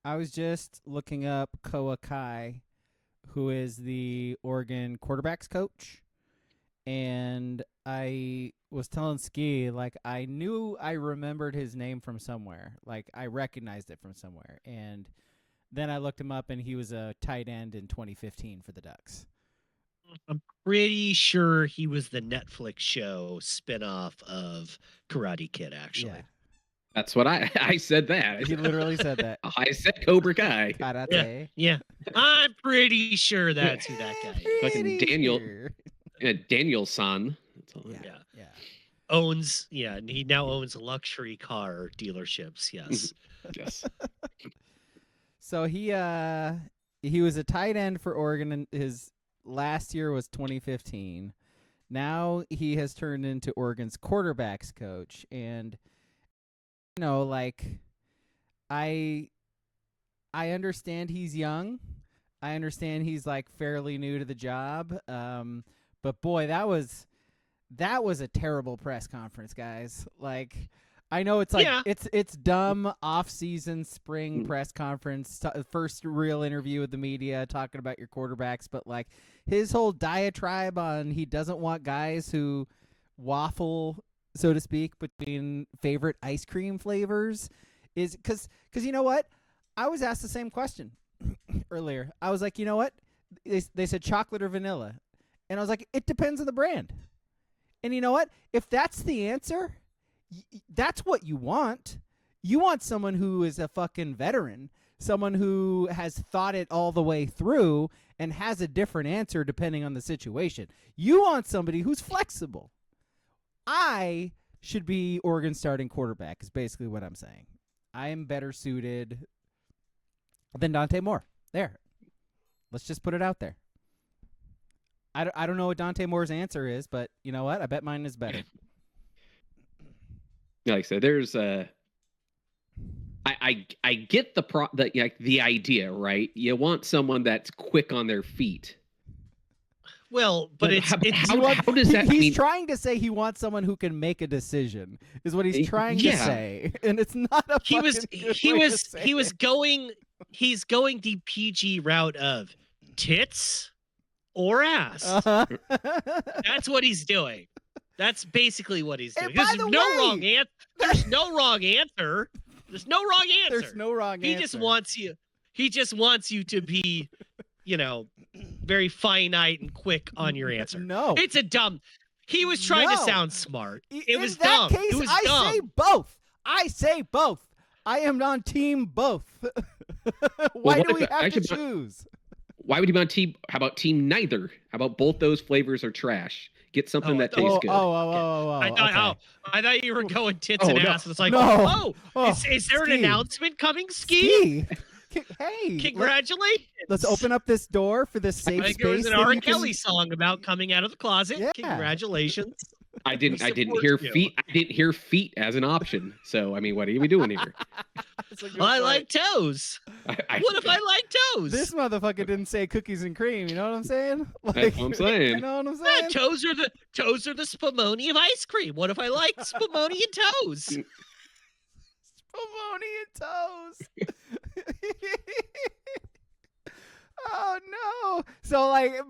I was just looking up Koa Ka'ai, who is the Oregon quarterbacks coach, and I was telling Ski, like, I knew I remembered his name from somewhere. Like, I recognized it from somewhere. And then I looked him up, and he was a tight end in 2015 for the Ducks. I'm pretty sure he was the Netflix show spinoff of Karate Kid, actually. Yeah. That's what I said that. He literally said that. I said Cobra Kai. Karate. Yeah. I'm pretty sure that's who that guy is. Fucking Daniel's son. Yeah. Owns, and he now owns luxury car dealerships. Yes. Yes. So he was a tight end for Oregon, and his last year was 2015. Now he has turned into Oregon's quarterbacks coach, and I understand he's young. I understand he's like fairly new to the job. But boy, that was a terrible press conference, guys. Like, I know it's like it's dumb off-season spring press conference, first real interview with the media talking about your quarterbacks, but like his whole diatribe on he doesn't want guys who waffle, so to speak, between favorite ice cream flavors is because you know what? I was asked the same question earlier. I was like, you know what? They said chocolate or vanilla. And I was like, it depends on the brand. And you know what? If that's the answer, that's what you want. You want someone who is a fucking veteran, someone who has thought it all the way through and has a different answer depending on the situation. You want somebody who's flexible. I should be Oregon's starting quarterback is basically what I'm saying. I am better suited than Dante Moore. There. Let's just put it out there. I don't know what Dante Moore's answer is, but you know what? I bet mine is better. Like I said, there's I get the idea, right? You want someone that's quick on their feet. Well, but how does that mean? He's trying to say he wants someone who can make a decision, is what he's trying to say, and it's not a. He's going the PG route of tits or ass. Uh-huh. That's what he's doing. That's basically what he's doing. There's no wrong answer. There's no wrong answer. There's no wrong answer. There's no wrong answer. He just wants you to be, very finite and quick on your answer. No. It's a dumb. He was trying to sound smart. It was dumb. Case, it was dumb. I say both. I am on team both. Why do we have to choose? Why would you want team? How about team neither? How about both those flavors are trash? Get something that tastes good. I thought you were going tits and ass. It's like, is there an announcement coming, Ski? Hey, congratulations! Let's open up this door for this safe space. There was an R. Kelly song about coming out of the closet. Yeah. Congratulations! I didn't hear feet. I didn't hear feet as an option. So I mean, what are we doing here? I like toes. What if I like toes? This motherfucker didn't say cookies and cream. You know what I'm saying? That's what I'm saying. You know what I'm saying? Toes are the spumoni of ice cream. What if I like spumoni and toes? Spumoni and toes. Oh no! So I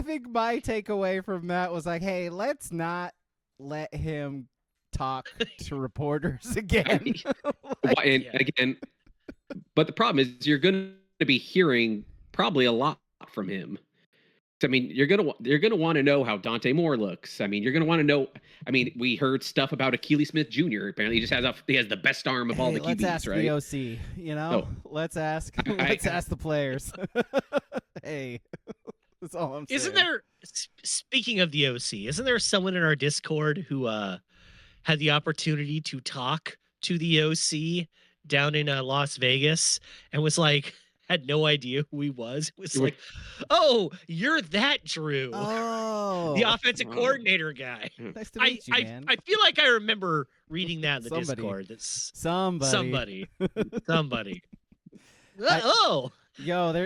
think my takeaway from that was like, hey, let's not let him talk to reporters again. Again, but the problem is you're going to be hearing probably a lot from him. I mean, you're gonna want to know how Dante Moore looks. I mean, you're gonna want to know. I mean, we heard stuff about Akili Smith Jr. Apparently, he has the best arm of all the QBs, let's ask right? the OC. Let's ask the players. Hey, that's all I'm saying. Isn't there? Speaking of the OC, isn't there someone in our Discord who had the opportunity to talk to the OC down in Las Vegas and was like, had no idea who he was. It was like, oh, you're that Drew. Oh. The offensive coordinator guy. Nice to meet you, man. I feel like I remember reading that in the Discord. That's somebody.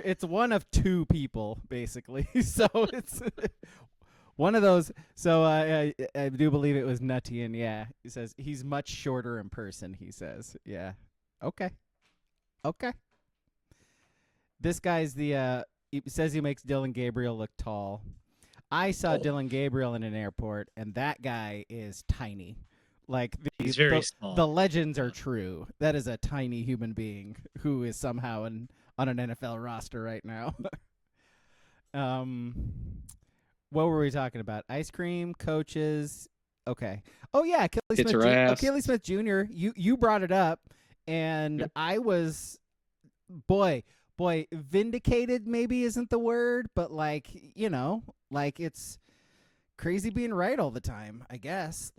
It's one of two people, basically. So it's one of those. So I do believe it was Nutty, and yeah, he says he's much shorter in person, he says. Yeah. Okay. This guy's the he says he makes Dylan Gabriel look tall. I saw Dylan Gabriel in an airport, and that guy is tiny. Like he's very small. The legends are true. That is a tiny human being who is somehow on an NFL roster right now. What were we talking about? Ice cream, coaches. Okay. Oh yeah, Achilles Smith Jr. You brought it up, and I was, boy, vindicated. Maybe isn't the word, but like it's crazy being right all the time. I guess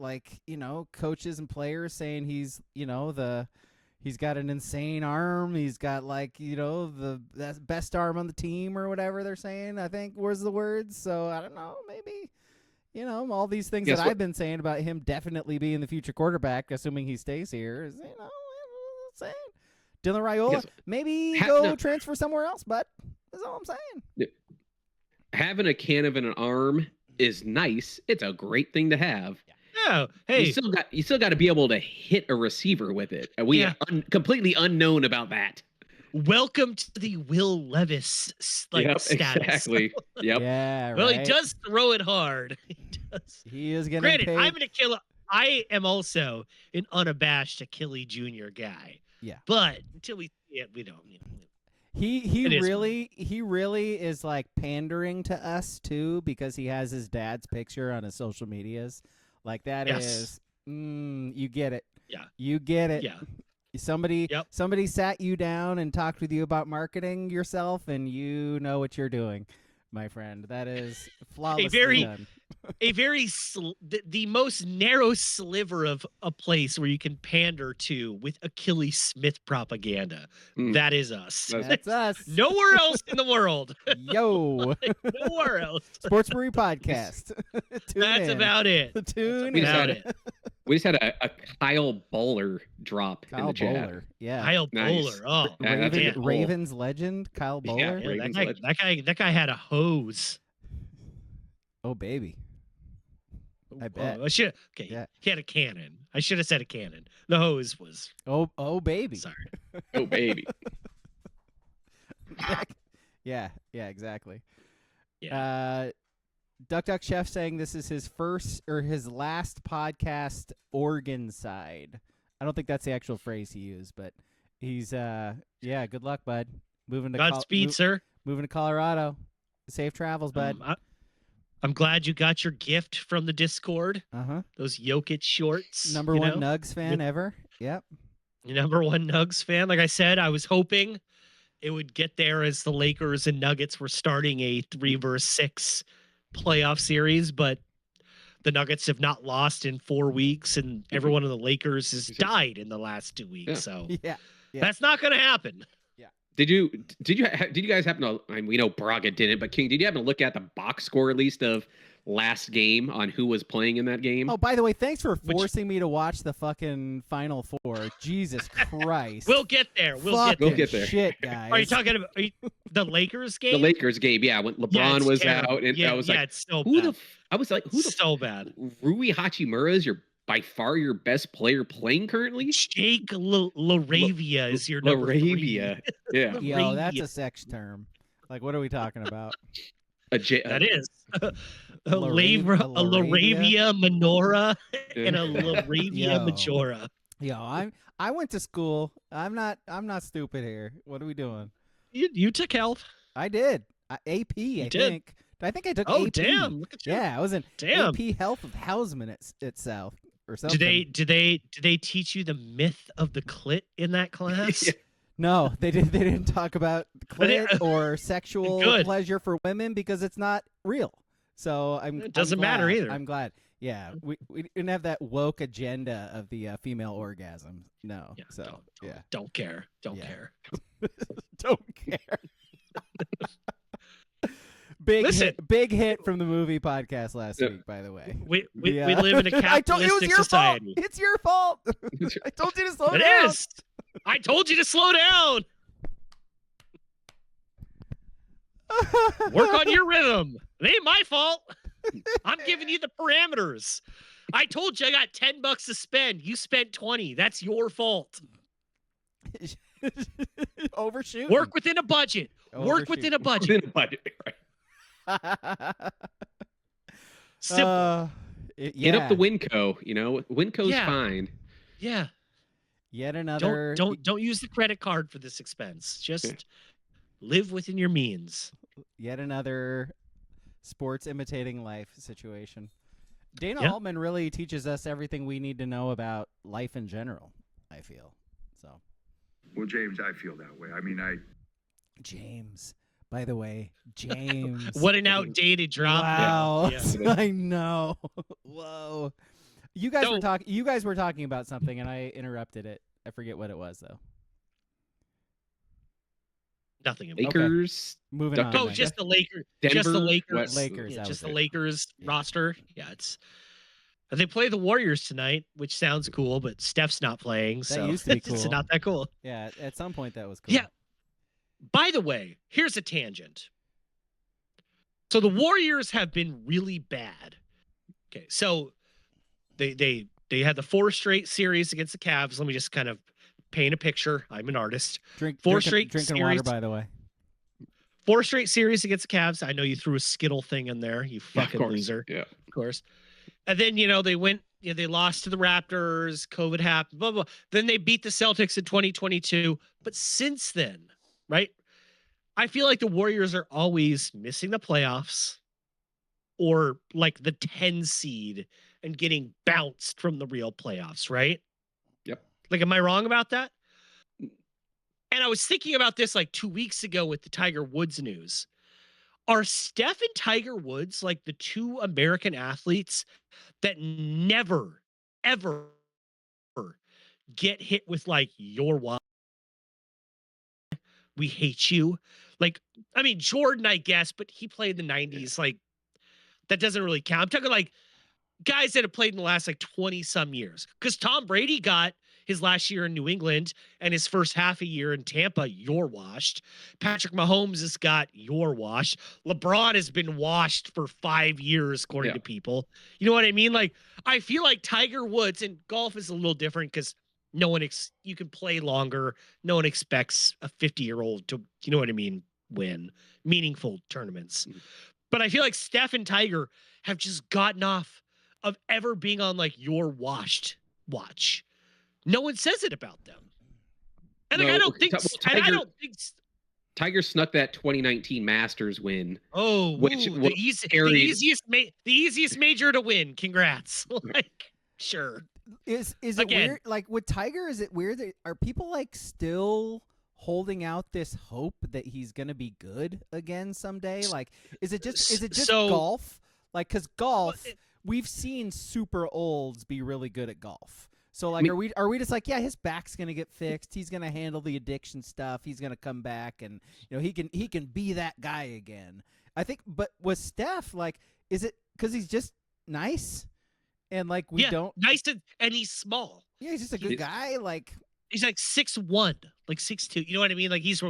coaches and players saying he's he's got an insane arm. He's got the best arm on the team or whatever they're saying. I think was the words. So I don't know. Maybe, all these things that I've been saying about him definitely being the future quarterback, assuming he stays here, is, saying. Dylan Raiola, maybe transfer somewhere else, but that's all I'm saying. Having a can of an arm is nice. It's a great thing to have. Oh, hey, you still got to be able to hit a receiver with it. We are completely unknown about that. Welcome to the Will Levis status. Exactly. Yep. Yeah. Well, he does throw it hard. He does. He is getting Granted, paid. I am also an unabashed Achilles Jr. guy. Yeah. But until we see it, we don't. He really is like pandering to us too, because he has his dad's picture on his social medias. Like that is, you get it. Yeah. You get it. Yeah. Somebody sat you down and talked with you about marketing yourself, and you know what you're doing, my friend. That is flawlessly done. The most narrow sliver of a place where you can pander to with Achilles Smith propaganda. That is us. That's us. Nowhere else in the world. Yo. Nowhere else. Sports Brewery Podcast. That's about it. We just had a Kyle Bowler drop in the chat. Bowler. Yeah. Kyle Nice. Bowler. Oh, Ravens legend, Kyle Bowler. Yeah, that guy had a hose. Oh baby. I bet. He had a cannon. I should have said a cannon. The hose was. Oh baby. Sorry. Oh baby. Yeah, exactly. Yeah. Duck Chef saying this is his first or his last podcast Oregon side. I don't think that's the actual phrase he used, but he's good luck, bud. Godspeed, sir. Moving to Colorado. Safe travels, bud. I'm glad you got your gift from the Discord. Those Jokic shorts. Number one Nugs fan ever. Yep. Number one Nugs fan. Like I said, I was hoping it would get there as the Lakers and Nuggets were starting a 3-6 playoff series, but the Nuggets have not lost in 4 weeks, and everyone in the Lakers has died in the last 2 weeks. So that's not going to happen. Did you guys happen to? I mean, we know Braga didn't, but King, did you happen to look at the box score at least of last game on who was playing in that game? Oh, by the way, thanks for forcing me to watch the fucking Final Four. Jesus Christ. We'll get there. We'll get there. Shit, guys. Are you talking about the Lakers game? The Lakers game, yeah. When LeBron was out, and I was like, it's so bad. So bad. Rui Hachimura is by far your best player playing currently? Jake LaRavia is your number 3. Yeah. Yo, that's a sex term. Like, what are we talking about? That is. A LaRavia Minora and a LaRavia Majora. Yo, I went to school. I'm not stupid here. What are we doing? You took health. I did. AP, I think. I think I took AP. Oh, damn. Look at you. Yeah, I was in AP Health of Hausman at South or something. Did they teach you the myth of the clit in that class? No, they didn't talk about clit or sexual pleasure for women because it's not real. So it doesn't matter either. I'm glad. Yeah, we didn't have that woke agenda of the female orgasm. No. Yeah, so don't care. Don't care. Don't care. Big hit from the movie podcast last week, by the way. We live in a capitalistic society. It's your fault. I told you to slow down. It is. I told you to slow down. Work on your rhythm. It ain't my fault. I'm giving you the parameters. I told you I got $10 to spend. You spent 20. That's your fault. Overshooting. Work within a budget. Work within a budget. Within a budget, right? Simple. Get up the Winco. Winco's Yeah. fine. Yeah. Yet another. Don't use the credit card for this expense. Just live within your means. Yet another sports imitating life situation. Dana Altman really teaches us everything we need to know about life in general, I feel. So. Well, James, I feel that way. I mean, James. By the way, James. What an outdated drop. Wow. Yeah. I know. Whoa. You guys were talking about something and I interrupted it. I forget what it was though. Nothing. Lakers. Okay. Moving on. Oh, just the Lakers. Denver, just the Lakers. Lakers. Yeah, just the Lakers roster. Yeah, they play the Warriors tonight, which sounds cool, but Steph's not playing, so used to be it's cool. not that cool. Yeah, at some point that was cool. Yeah. By the way, here's a tangent. So the Warriors have been really bad. Okay, so they had the 4 straight series against the Cavs. Let me just kind of paint a picture. I'm an artist. Drinking water, by the way. 4 straight series against the Cavs. I know you threw a Skittle thing in there, you fucking loser. Yeah, of course. And then they went. They lost to the Raptors. COVID happened. Blah blah. Then they beat the Celtics in 2022. But since then, right? I feel like the Warriors are always missing the playoffs, or like the 10 seed and getting bounced from the real playoffs. Right? Yep. Like, am I wrong about that? And I was thinking about this like 2 weeks ago with the Tiger Woods news. Are Steph and Tiger Woods like the 2 American athletes that never, ever get hit with like, "You're wild, we hate you"? Like, I mean, Jordan, I guess, but he played in the 90s. Like, that doesn't really count. I'm talking like guys that have played in the last like 20 some years. Because Tom Brady got his last year in New England and his first half a year in Tampa, "You're washed." Patrick Mahomes has got "You're washed." LeBron has been washed for 5 years, according to people. You know what I mean? Like, I feel like Tiger Woods, and golf is a little different because no one you can play longer. No one expects a 50-year-old to, you know what I mean, win meaningful tournaments. But I feel like Steph and Tiger have just gotten off of ever being on like "You're washed" watch. No one says it about them. And like, I don't think Tiger snuck that 2019 Masters win. Oh, which the easiest major to win. Congrats. Like, sure. Is it weird? Like with Tiger, is it weird that are people like still holding out this hope that he's gonna be good again someday? Like, is it just golf? Like, because golf, we've seen super olds be really good at golf. So like, are we just like, yeah, his back's gonna get fixed. He's gonna handle the addiction stuff. He's gonna come back, and he can be that guy again. I think. But with Steph, like, is it because he's just nice, and like don't nice and he's small. Yeah, he's just a good guy. Like, he's like 6'1", like 6'2". You know what I mean? Like, he's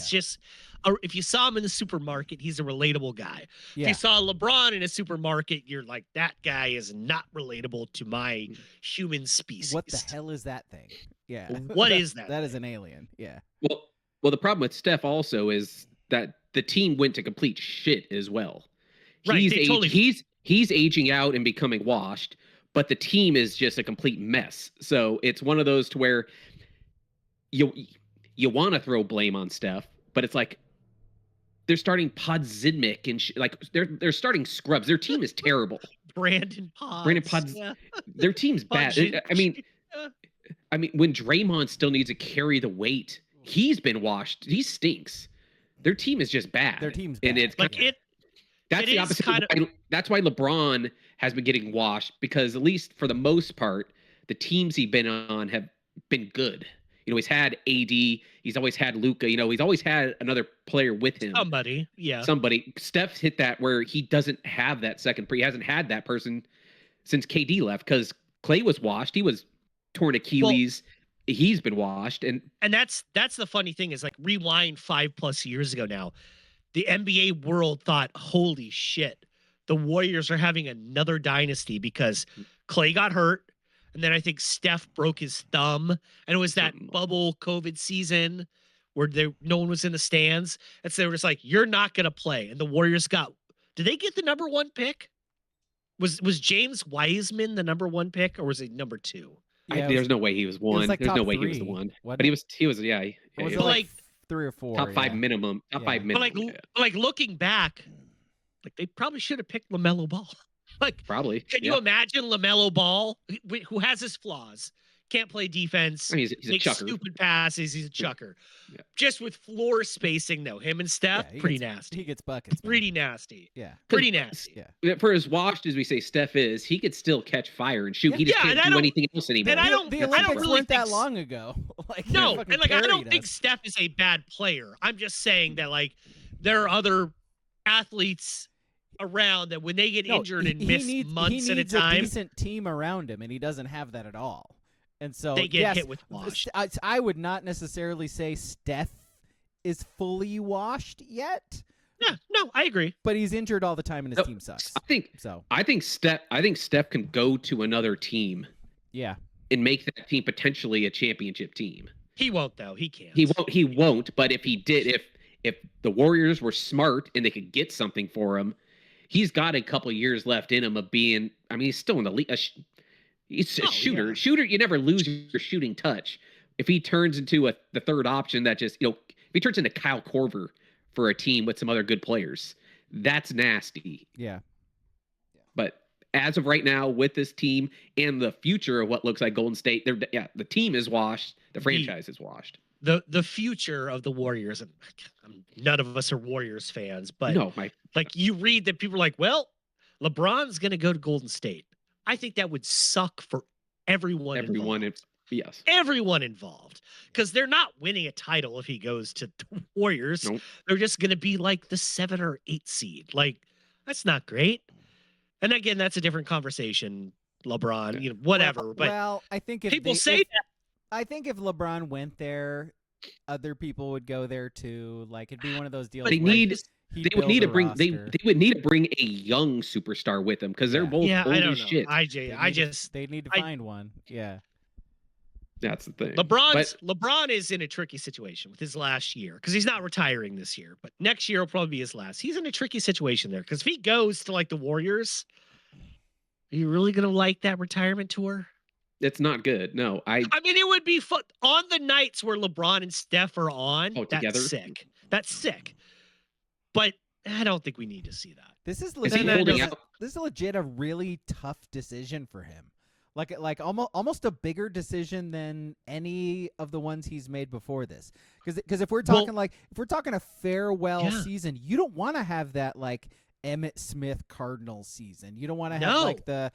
just. If you saw him in the supermarket, he's a relatable guy. Yeah. If you saw LeBron in a supermarket, you're like, that guy is not relatable to my human species. What the hell is that thing? Yeah. What is that? That is an alien. Yeah. Well, the problem with Steph also is that the team went to complete shit as well. Right. He's aging out and becoming washed, but the team is just a complete mess. So it's one of those to where you want to throw blame on Steph, but it's like they're starting Podzimnik and like they're starting scrubs. Their team is terrible. Brandon Pods. Yeah. Their team's bad. I mean, when Draymond still needs to carry the weight, he's been washed. He stinks. Their team is just bad. Their team's bad. And it's like that's the opposite. That's why LeBron has been getting washed, because at least for the most part, the teams he's been on have been good. He's had AD. He's always had Luka. He's always had another player with him. Somebody. Steph hit that where he doesn't have that second. He hasn't had that person since KD left, because Clay was washed. He was torn Achilles. He's been washed. And that's the funny thing is, like, rewind 5+ years ago now, the NBA world thought, holy shit, the Warriors are having another dynasty because Clay got hurt. And then I think Steph broke his thumb, and it was that bubble COVID season where no one was in the stands. And so they were just like, you're not going to play. And the Warriors did they get the number 1 pick? Was James Wiseman the number 1 pick, or was it number 2? Yeah, there's no way he was one. like there's no way three, he was the one. wasn't But it? he was yeah. Or was yeah, it like 3 or 4? top 5 minimum. Top 5 minimum. But like looking back, like they probably should have picked LaMelo Ball. Like probably. Can you imagine LaMelo Ball, who has his flaws, can't play defense, I mean, he's a makes chucker. stupid passes, he's a chucker. Yeah. Just with floor spacing, though, him and Steph, pretty nasty. He gets buckets. Man. Pretty nasty. Yeah. Pretty nasty. Yeah. For as washed as we say Steph is, he could still catch fire and shoot. He just can't do anything else anymore. And I don't Olympics really weren't that long ago. Like no, and like I don't us. think Steph is a bad player. I'm just saying that like there are other athletes around that when they get injured and miss months at a time, a decent team around him, and he doesn't have that at all. And so they get hit with washed. I would not necessarily say Steph is fully washed yet. Yeah, no, I agree. But he's injured all the time, and his team sucks. I think Steph can go to another team. Yeah. And make that team potentially a championship team. He won't though. He can't. He won't. But if he did, if the Warriors were smart and they could get something for him, he's got a couple of years left in him of being. I mean, he's still in the league. He's a shooter. Yeah. Shooter, you never lose your shooting touch. If he turns into the third option, that just if he turns into Kyle Korver for a team with some other good players, that's nasty. Yeah. But as of right now, with this team and the future of what looks like Golden State, the team is washed. The franchise is washed. The future of the Warriors. None of us are Warriors fans, but like you read that people are like, well, LeBron's going to go to Golden State. I think that would suck for everyone involved. Yes. Everyone involved. Because they're not winning a title if he goes to the Warriors. Nope. They're just going to be like the 7 or 8 seed. Like, that's not great. And again, that's a different conversation. LeBron, whatever. Well, but I think if people say that. I think if LeBron went there, other people would go there too. Like it'd be one of those deals. They would need to bring a young superstar with them because they're both old as shit. They need to find one. Yeah. That's the thing. LeBron is in a tricky situation with his last year because he's not retiring this year, but next year will probably be his last. He's in a tricky situation there because if he goes to like the Warriors, are you really going to like that retirement tour? It's not good. No, I mean, it would be fun on the nights where LeBron and Steph are on. Together? That's sick. But I don't think we need to see that. This is legit a really tough decision for him. Like almost a bigger decision than any of the ones he's made before this. Because if we're talking a farewell season, you don't want to have that like Emmitt Smith Cardinals season. You don't want to have like the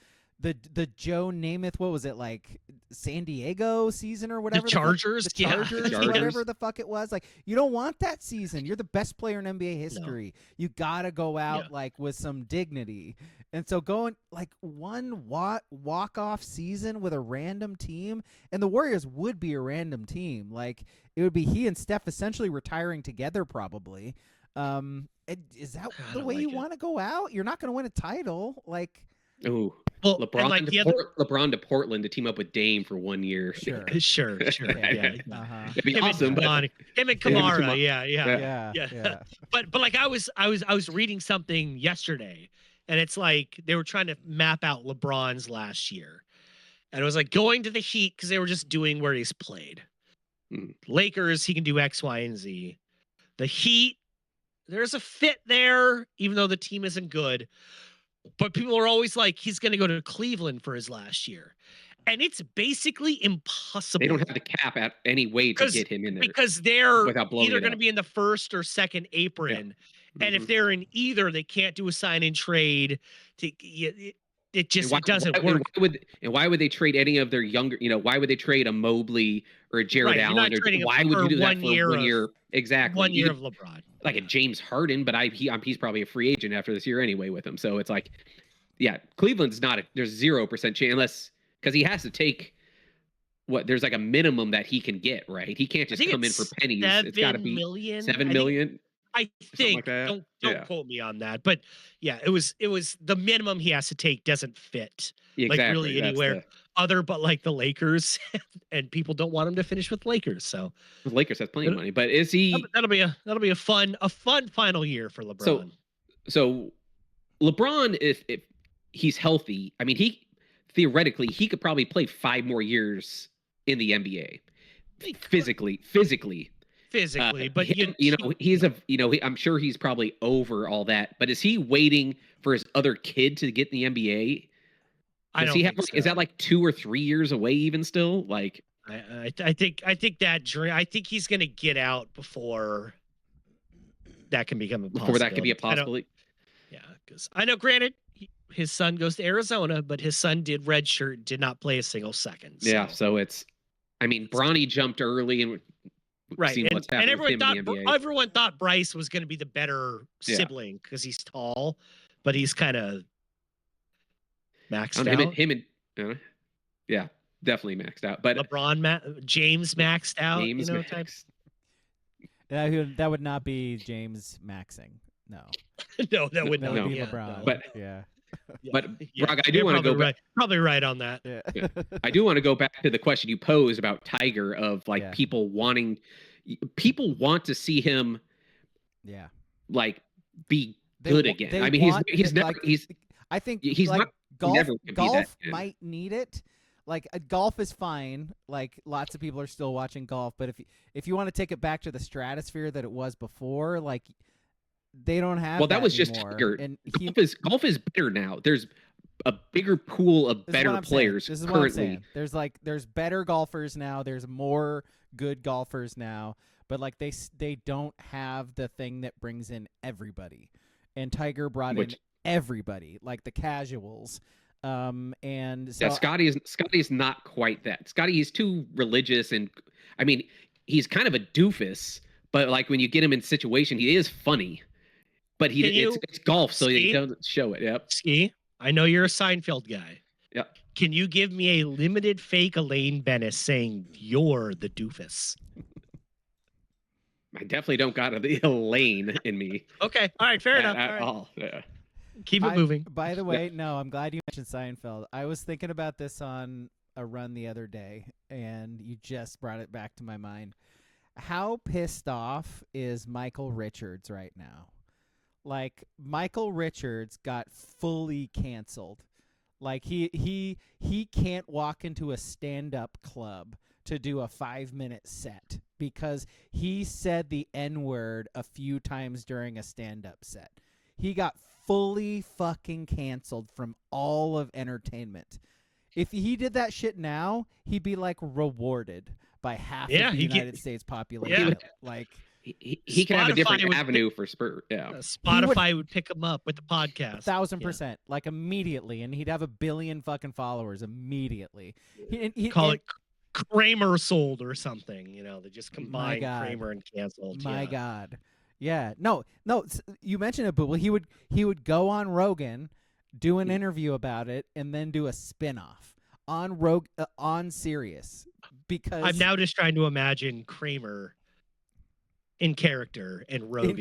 Joe Namath, what was it, like San Diego season or whatever? The Chargers? The Chargers, whatever the fuck it was. Like, you don't want that season. You're the best player in NBA history. No. You got to go out like with some dignity. And so going like one walk-off season with a random team, and the Warriors would be a random team. Like, it would be he and Steph essentially retiring together probably. Is that the way you want to go out? You're not going to win a title. Like, ooh. Well, LeBron to Portland to team up with Dame for 1 year. Sure. Yeah. Uh-huh. It'd be awesome. Him and Kamara. Yeah. But like I was reading something yesterday, and it's like they were trying to map out LeBron's last year, and it was like going to the Heat because they were just doing where he's played. Lakers, he can do X, Y, and Z. The Heat, there's a fit there, even though the team isn't good. But people are always like, he's going to go to Cleveland for his last year. And it's basically impossible. They don't have the cap at any way to get him in there. Because they're either going to be in the first or second apron. Yeah. And if they're in either, they can't do a sign-in trade. It doesn't work. Why would they trade any of their younger, why would they trade a Mobley or a Jared Allen? Why would you do that for 1 year? Exactly. 1 year of LeBron. Like a James Harden, but he's probably a free agent after this year anyway with him. So it's like, Cleveland's there's 0% chance because he has to take there's like a minimum that he can get, right? He can't just come in for pennies. It's got to be $7 million. I something like think that. don't quote me on that, but yeah, it was the minimum he has to take doesn't fit like Exactly. really That's anywhere other but like the Lakers, and people don't want him to finish with Lakers. So the Lakers has plenty of money, but is he? that'll be a fun final year for LeBron. So LeBron, if he's healthy, I mean, he theoretically he could probably play 5 more years in the NBA. Physically, but I'm sure he's probably over all that. But is he waiting for his other kid to get in the NBA? I don't think so. Is that like 2 or 3 years away even still? Like I think he's gonna get out before that can become a possibility. Before that could be a possibility. Yeah, because I know. Granted, his son goes to Arizona, but his son did redshirt, did not play a single second. So. Yeah, so it's. I mean, Bronny jumped early and right, what's happening and everyone thought Bryce was going to be the better sibling because he's tall, but he's kind of maxed out. Him and yeah, definitely maxed out. But James maxed out. James type. That would not be James maxing. No. No, that would not be be LeBron. But yeah. But Braga, I do want to go back. Probably right on that. Yeah. I do want to go back to the question you posed about Tiger of like people want to see him like be good again. I mean, I think he's like, not golf might need it. Like golf is fine. Like lots of people are still watching golf, but if you want to take it back to the stratosphere that it was before, like they don't have. Well, that was anymore. just Tiger. And golf is better now. There's a bigger pool of better players this is currently. What I'm saying. There's better golfers now. There's more good golfers now. But like they don't have the thing that brings in everybody. And Tiger brought in everybody, like the casuals. And so Scotty's not quite that. Scotty is too religious, and I mean he's kind of a doofus. But like when you get him in situation, he is funny. But it's golf, so he doesn't show it. Yep. Ski, I know you're a Seinfeld guy. Yep. Can you give me a limited fake Elaine Bennis saying you're the doofus? I definitely don't got the Elaine in me. Okay. All right. Fair enough. At all. Yeah. Keep it moving. By the way, no, I'm glad you mentioned Seinfeld. I was thinking about this on a run the other day, and you just brought it back to my mind. How pissed off is Michael Richards right now? Like Michael Richards got fully canceled. Like he can't walk into a stand-up club to do a 5-minute set because he said the N-word a few times during a stand-up set. He got fully fucking canceled from all of entertainment. If he did that shit now, he'd be like rewarded by half of the United States population. Yeah. Like he can have a different avenue for Spur. Yeah, Spotify would pick him up with the podcast. 1,000%, like immediately, and he'd have 1 billion fucking followers immediately. Call it Kramer sold or something. They just combine Kramer and canceled. My God, yeah, no. You mentioned it, but he would go on Rogan, do an interview about it, and then do a spinoff on Sirius. Because I'm now just trying to imagine Kramer in character and Rogan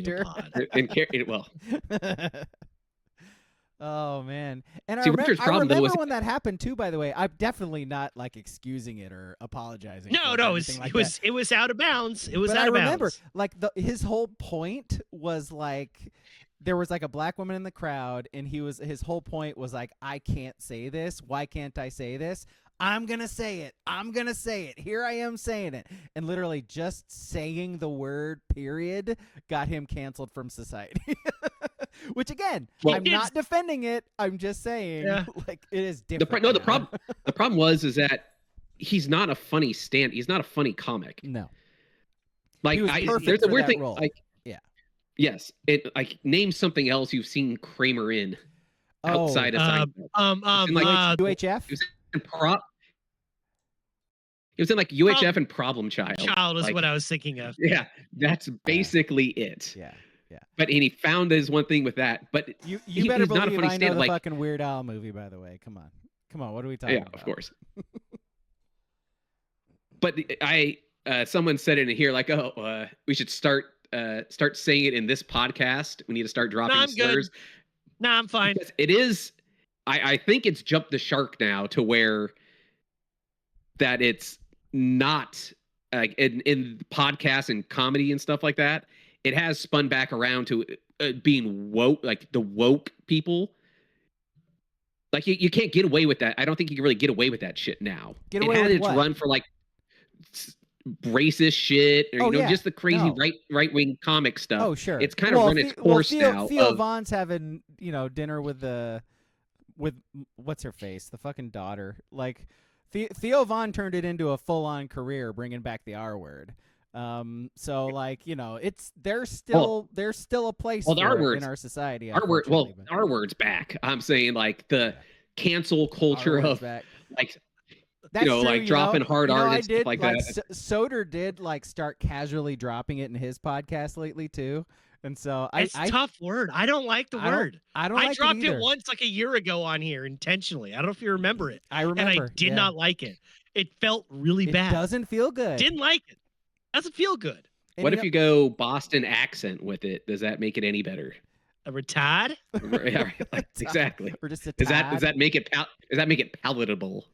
doing a pod. Oh man! And I remember when that happened too. By the way, I'm definitely not like excusing it or apologizing. No, it was out of bounds. It was out of bounds. I remember like his whole point was like there was like a black woman in the crowd, and his whole point was like, I can't say this. Why can't I say this? I'm going to say it. I'm going to say it. Here I am saying it. And literally just saying the word period got him canceled from society. Which again, I'm not defending it. I'm just saying like it is different. The problem was that he's not a funny he's not a funny comic. No. Like there's a weird thing role. like yes, like name something else you've seen Kramer in outside of UHF. It was in like UHF and Problem Child. Child is what I was thinking of. Yeah, that's basically it. Yeah. But he found his one thing with that. But you better believe not a funny I know the fucking Weird Al movie, by the way. Come on. What are we talking about? Yeah, of course. But someone said in here like, we should start start saying it in this podcast. We need to start dropping I'm slurs. good. No, I'm fine. Because it is. I think it's jumped the shark now to where that it's not like in podcasts and comedy and stuff like that. It has spun back around to being woke, like the woke people. Like you can't get away with that. I don't think you can really get away with that shit now. Get it away had with its what? run for like racist shit, or just the crazy right wing comic stuff. Oh sure, it's kind of run its course now. Theo Von's having dinner with what's her face, the fucking daughter. Like Theo Von turned it into a full on career, bringing back the R word. So like there's still a place for it in our society. R word's back. I'm saying like the cancel culture of back. Like that's true, like dropping hard art and stuff like that. Soder did like start casually dropping it in his podcast lately too. And so it's a tough word. I don't like the word. I dropped it once like a year ago on here intentionally. I don't know if you remember it. I remember. And I did not like it. It felt really bad. It doesn't feel good. Didn't like it. Doesn't feel good. What if you go Boston accent with it? Does that make it any better? A retard? Exactly. Or just a does that make it palatable?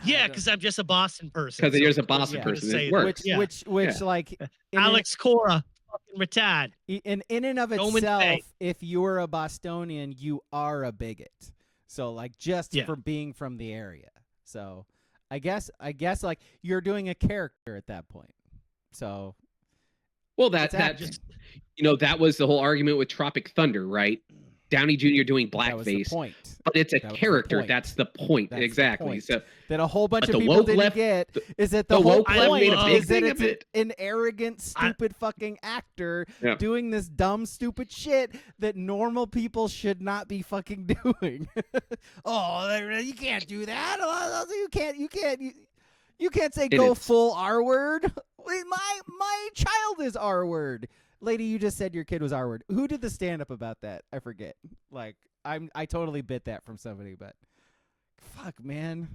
Yeah, because I'm just a Boston person. Because you're just a Boston person. It works. Which like Alex Cora, fucking retard. In and of itself, if you're a Bostonian, you are a bigot. So like just for being from the area. So I guess like you're doing a character at that point. So well, that was the whole argument with Tropic Thunder, right? Downey Jr. doing blackface, but it's a character. That's the point. That's exactly. The point. So that a whole bunch of people didn't get is that the whole point is that it's an arrogant, stupid fucking actor doing this dumb, stupid shit that normal people should not be fucking doing. You can't do that. You can't say go full R word. My child is R word. Lady, you just said your kid was R word. Who did the stand up about that? I forget. Like I totally bit that from somebody, but fuck, man.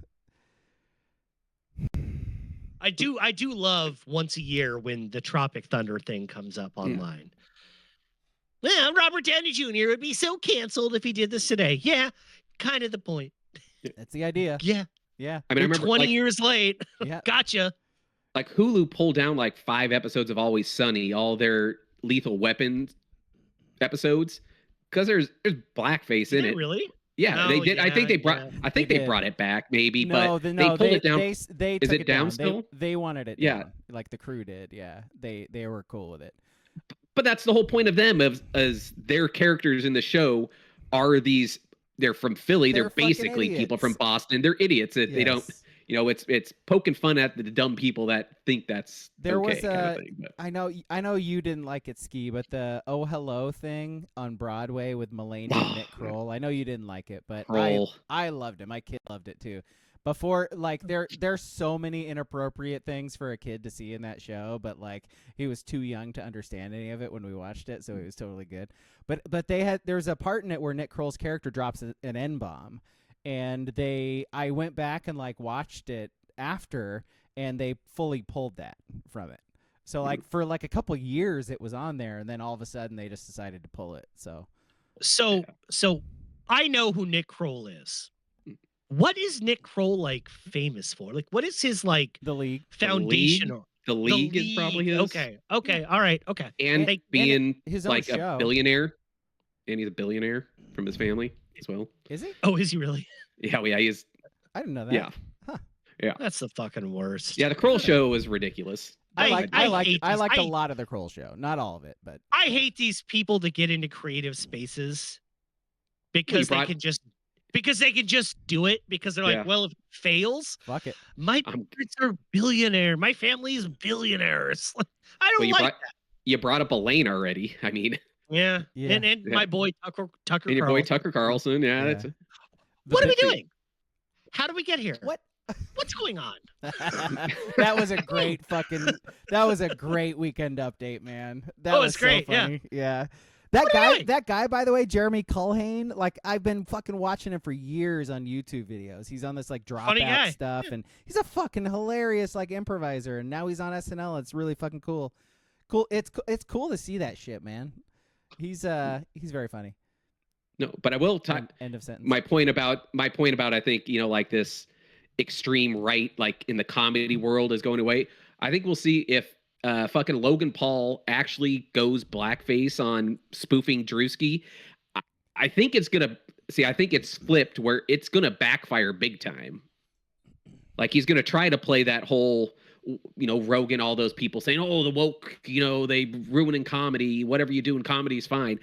I do love once a year when the Tropic Thunder thing comes up online. Yeah, Robert Downey Jr. would be so canceled if he did this today. Yeah, kind of the point. That's the idea. Yeah. Yeah. I mean, I remember 20 years late. Yeah. Gotcha. Like Hulu pulled down like 5 episodes of Always Sunny, all their Lethal Weapon episodes, because there's blackface in it. Really? Yeah, they did. Yeah, I think they brought. I think they brought it back, maybe, but they pulled it down. They is took it down still? They wanted it. Yeah, down, like the crew did. Yeah, they were cool with it. But that's the whole point of them, as their characters in the show are these. They're from Philly. They're basically idiots. People from Boston. They're idiots. They don't. It's poking fun at the dumb people that think that's there okay, was a. Kind of thing, I know you didn't like it, Ski, but the Oh Hello thing on Broadway with Mulaney and Nick Kroll. I know you didn't like it, but I loved it. My kid loved it too. Before, like, there's so many inappropriate things for a kid to see in that show, but like he was too young to understand any of it when we watched it, so it was totally good. But there's a part in it where Nick Kroll's character drops an N-bomb. And I went back and like watched it after, and they fully pulled that from it. So like for like a couple years it was on there, and then all of a sudden they just decided to pull it. So I know who Nick Kroll is. What is Nick Kroll like famous for? Like, what is his like The League foundation? The League is probably his. Okay, all right, okay. And being his own like show. a billionaire, and he's a billionaire from his family as well. Is he? Oh, is he really? Yeah, he is. I didn't know that. Yeah. Huh. Yeah. That's the fucking worst. Yeah, the Kroll show was ridiculous. I liked a a lot of the Kroll show. Not all of it, but I hate these people that get into creative spaces because they can just do it because they're like, well, if it fails, fuck it. My parents are billionaire. My family is billionaires. I don't like that. You brought up Elaine already. I mean, yeah. And my boy Tucker and your boy Tucker Carlson. Yeah. That's what are we doing? How do we get here? What's going on? That was a great weekend update, man. That was great. So funny. Yeah. That guy, by the way, Jeremy Culhane, like I've been fucking watching him for years on YouTube videos. He's on this like dropout stuff, and he's a fucking hilarious like improviser. And now he's on SNL. It's really fucking cool. Cool. It's cool to see that shit, man. He's very funny. No, but I will talk. End of sentence. My point about I think like this extreme right, like in the comedy world, is going away. I think we'll see if fucking Logan Paul actually goes blackface on spoofing Drewski. I think it's gonna I think it's flipped where it's gonna backfire big time. Like he's gonna try to play that whole, Rogan, all those people saying, "Oh, the woke, they ruining comedy. Whatever you do in comedy is fine."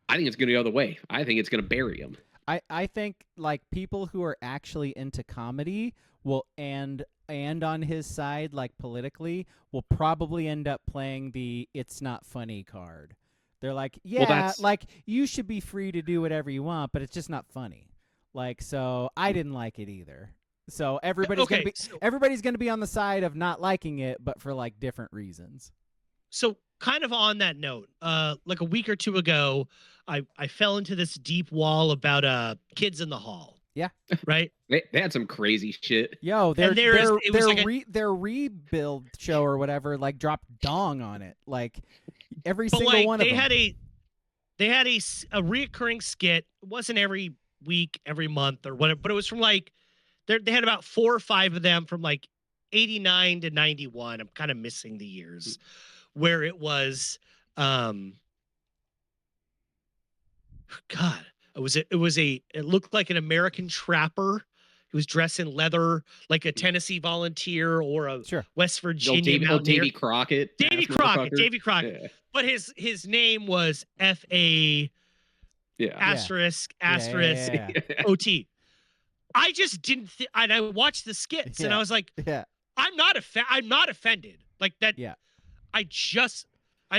I think it's going to go the other way. I think it's going to bury him. I think like people who are actually into comedy will and on his side, like politically, will probably end up playing the "it's not funny" card. They're like, yeah, like you should be free to do whatever you want, but it's just not funny. Like, so I didn't like it either. So everybody's going to be on the side of not liking it, but for like different reasons. So kind of on that note, like a week or two ago, I fell into this deep wall about Kids in the Hall. Yeah. Right? They had some crazy shit. Yo, their rebuild show or whatever like dropped dong on it. Like every single one of them. They had a reoccurring skit. It wasn't every week, every month or whatever, but it was from like they had about 4 or 5 of them from like 89 to 91. I'm kind of missing the years where it was it looked like an American trapper who was dressed in leather, like a Tennessee volunteer or a West Virginia mountaineer. Davy Crockett. Davy Crockett. Yeah. But his name was F.A. asterisk OT. I just didn't and I watched the skits and I was like, I'm not offended. Like that. Yeah. I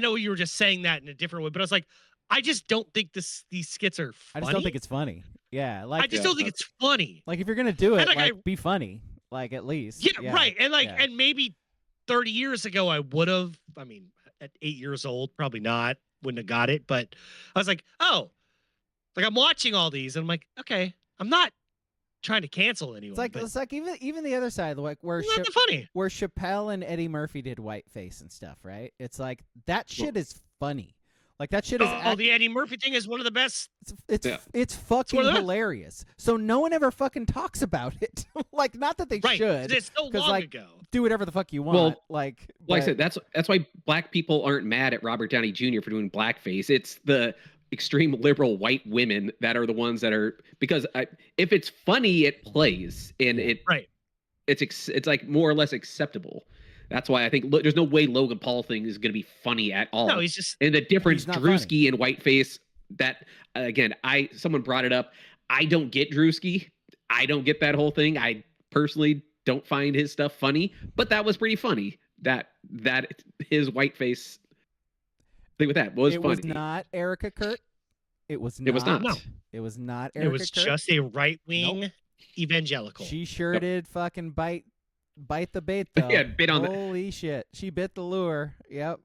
know you were just saying that in a different way, but I was like, I just don't think these skits are funny. I just don't think it's funny. Yeah, like I just don't think it's funny. Like if you're gonna do it, like be funny, like at least. Yeah, right. And and maybe 30 years ago I would have. I mean, at 8 years old, probably not. Wouldn't have got it. But I was like, oh, like I'm watching all these, and I'm like, okay, I'm not trying to cancel anyone. It's like even the other side, like where where Chappelle and Eddie Murphy did whiteface and stuff, right? It's like that shit is funny. Like that shit is. The Eddie Murphy thing is one of the best. It's fucking hilarious. So no one ever fucking talks about it. Like not that they should. It's so long ago. Do whatever the fuck you want. Well, like I said, that's why black people aren't mad at Robert Downey Jr. for doing blackface. It's the extreme liberal white women that are the ones that are, because if it's funny, it plays and it's like more or less acceptable. That's why I think there's no way Logan Paul thing is going to be funny at all. No, he's just, and the difference Drewski and whiteface, that again, someone brought it up. I don't get Drewski. I don't get that whole thing. I personally don't find his stuff funny, but that was pretty funny. That his whiteface thing with that was funny. It was not Erica Kurt. It was not. It was not. No. It was not Erica Kurt. It was just a right-wing evangelical. She sure did fucking bite the bait though. Yeah, bit on Holy shit. She bit the lure. Yep.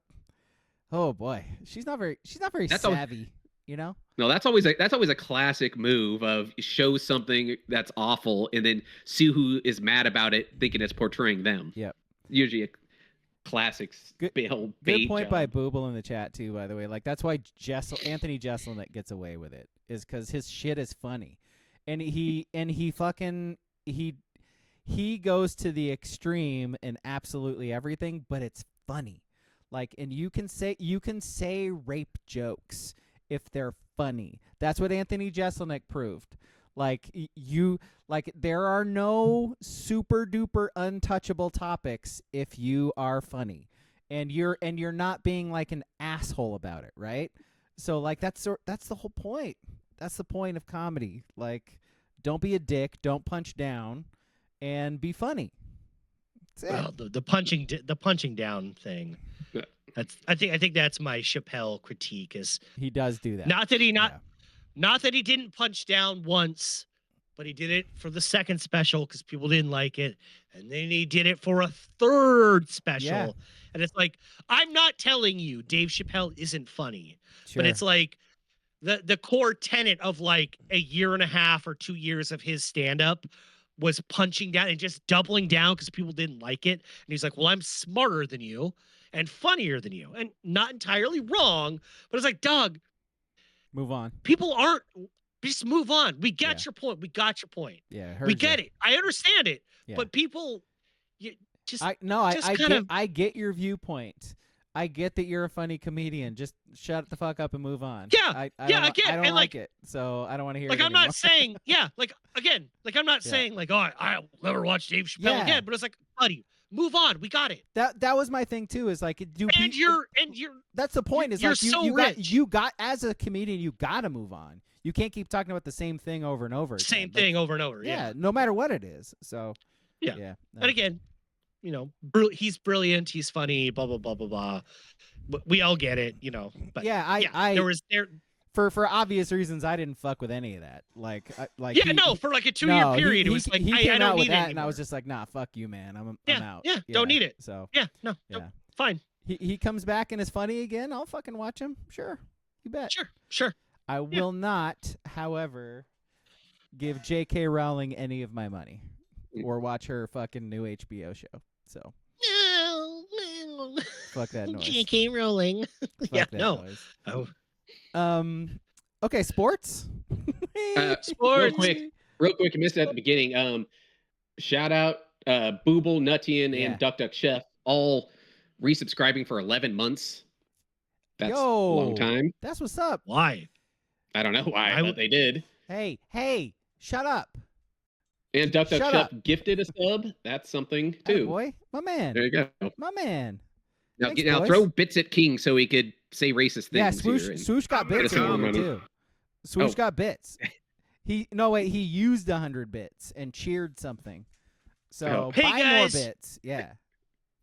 Oh boy. She's not very savvy, you know? No, that's always a classic move of show something that's awful and then see who is mad about it thinking it's portraying them. Yep. Usually a classic good point by Booble in the chat too, by the way. Like that's why Anthony Jeselnik gets away with it, is because his shit is funny. And he goes to the extreme in absolutely everything, but it's funny. Like, and you can say rape jokes if they're funny. That's what Anthony Jeselnik proved. Like there are no super duper untouchable topics if you are funny, and you're not being like an asshole about it, right? So like that's the whole point. That's the point of comedy. Like, don't be a dick, don't punch down, and be funny. Well, the punching down thing. I think that's my Chappelle critique. Is he does do that? Not that he didn't punch down once, but he did it for the second special because people didn't like it, and then he did it for a third special. Yeah. And it's like, I'm not telling you Dave Chappelle isn't funny, but it's like the core tenet of like a year and a half or 2 years of his stand-up was punching down and just doubling down because people didn't like it. And he's like, well, I'm smarter than you and funnier than you. And not entirely wrong, but it's like, Doug, move on. people aren't, just move on. We got Yeah. your point. We got your point. Yeah, We get it. I understand it. Yeah. But people, you just, I get your viewpoint. I get that you're a funny comedian. Just shut the fuck up and move on. Yeah, I I get it. don't And, like it, so I don't want to hear like, it I'm anymore. not saying, I'm not Yeah. saying like, oh, I'll never watch Dave Chappelle Yeah. again. But it's like, buddy, move on. We got it. That was my thing too. Is like, And you're that's the point. Is you're like so rich. you got as a comedian, you got to move on. You can't keep talking about the same thing over and over. same again. thing over and over. Yeah, no matter what it is. So Yeah. no. And again, he's brilliant. He's funny. Blah blah blah blah blah. We all get it, But I there was for obvious reasons, I didn't fuck with any of that. For like a 2-year period, it was like, he I came don't out with need that, it and I anymore. was just like, nah, fuck you, man. I'm out. Yeah, don't need it. So Yeah, no, fine. he comes back and is funny again. I'll fucking watch him. Sure, you bet. Sure. I will not, however, give J.K. Rowling any of my money or watch her fucking new HBO show. So No. fuck that noise. J.K. Rowling. Fuck Yeah, that no. noise. Oh. Okay, sports. Sports. Real quick, I missed it at the beginning. Shout out Booble, Nuttian, Yeah. and Duck Duck Chef, all resubscribing for 11 months. That's a long time. That's what's up. Why? I don't know why, but they did. Hey, shut up. And Duck Duck Shut Chef up. gifted a sub. That's something too. Boy, my man. There you go. My man. Now, Thanks, now boys. throw bits at King so he could say racist things. Yeah, here and- Swoosh got bits some more in money. too. Swoosh Oh. got bits. He used 100 bits and cheered something. So Oh. Hey, buy guys. more bits. Yeah.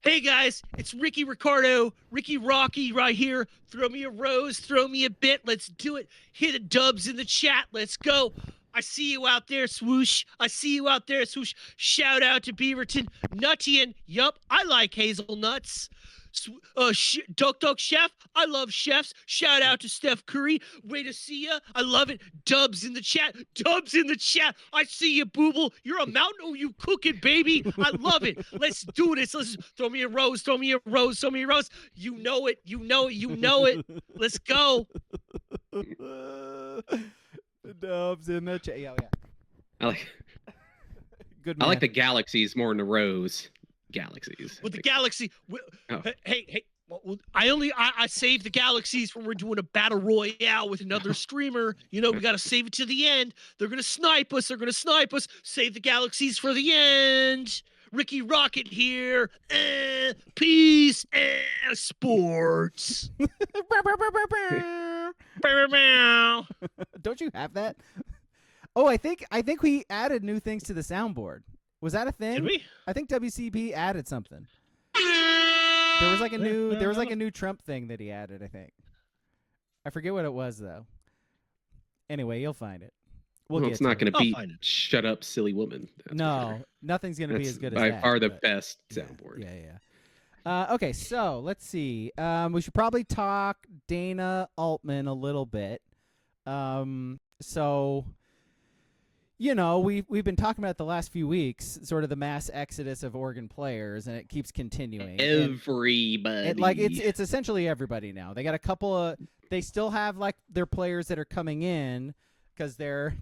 Hey guys, it's Ricky Ricardo, Ricky Rocky right here. Throw me a rose, throw me a bit. Let's do it. Hit the dubs in the chat. Let's go. I see you out there, Swoosh. I see you out there, Swoosh. Shout out to Beaverton. Nuttian. Yup, I like hazelnuts. Duck Duck Chef. I love chefs. Shout out to Steph Curry. Way to see ya. I love it. Dubs in the chat. Dubs in the chat. I see you, Booble. You're a mountain. Oh, you cooking, baby. I love it. Let's do this. Let's throw me a rose. Throw me a rose. Throw me a rose. You know it. You know it. You know it. Let's go. Dubs in the chat. Yeah. I like. Good I man. like the galaxies more than the rose. Galaxies. With the galaxy. Oh. Hey. Well, I save the galaxies when we're doing a battle royale with another streamer. We got to save it to the end. They're going to snipe us. Save the galaxies for the end. Ricky Rocket here. Peace. Sports. Don't you have that? Oh, I think we added new things to the soundboard. Was that a thing? Did we? I think WCP added something. There was like a new Trump thing that he added, I think. I forget what it was though. Anyway, you'll find it. Well, get it's not to it. going to beat I'll find it. "Shut Up, Silly Woman." That's for No, sure. nothing's going to be That's as good as by that. far the but- best Yeah, soundboard. Yeah. Okay, so let's see. We should probably talk Dana Altman a little bit. So, we've been talking about the last few weeks, sort of the mass exodus of Oregon players, and it keeps continuing. And Everybody. it's essentially everybody now. They got a couple of. They still have like their players that are coming in because their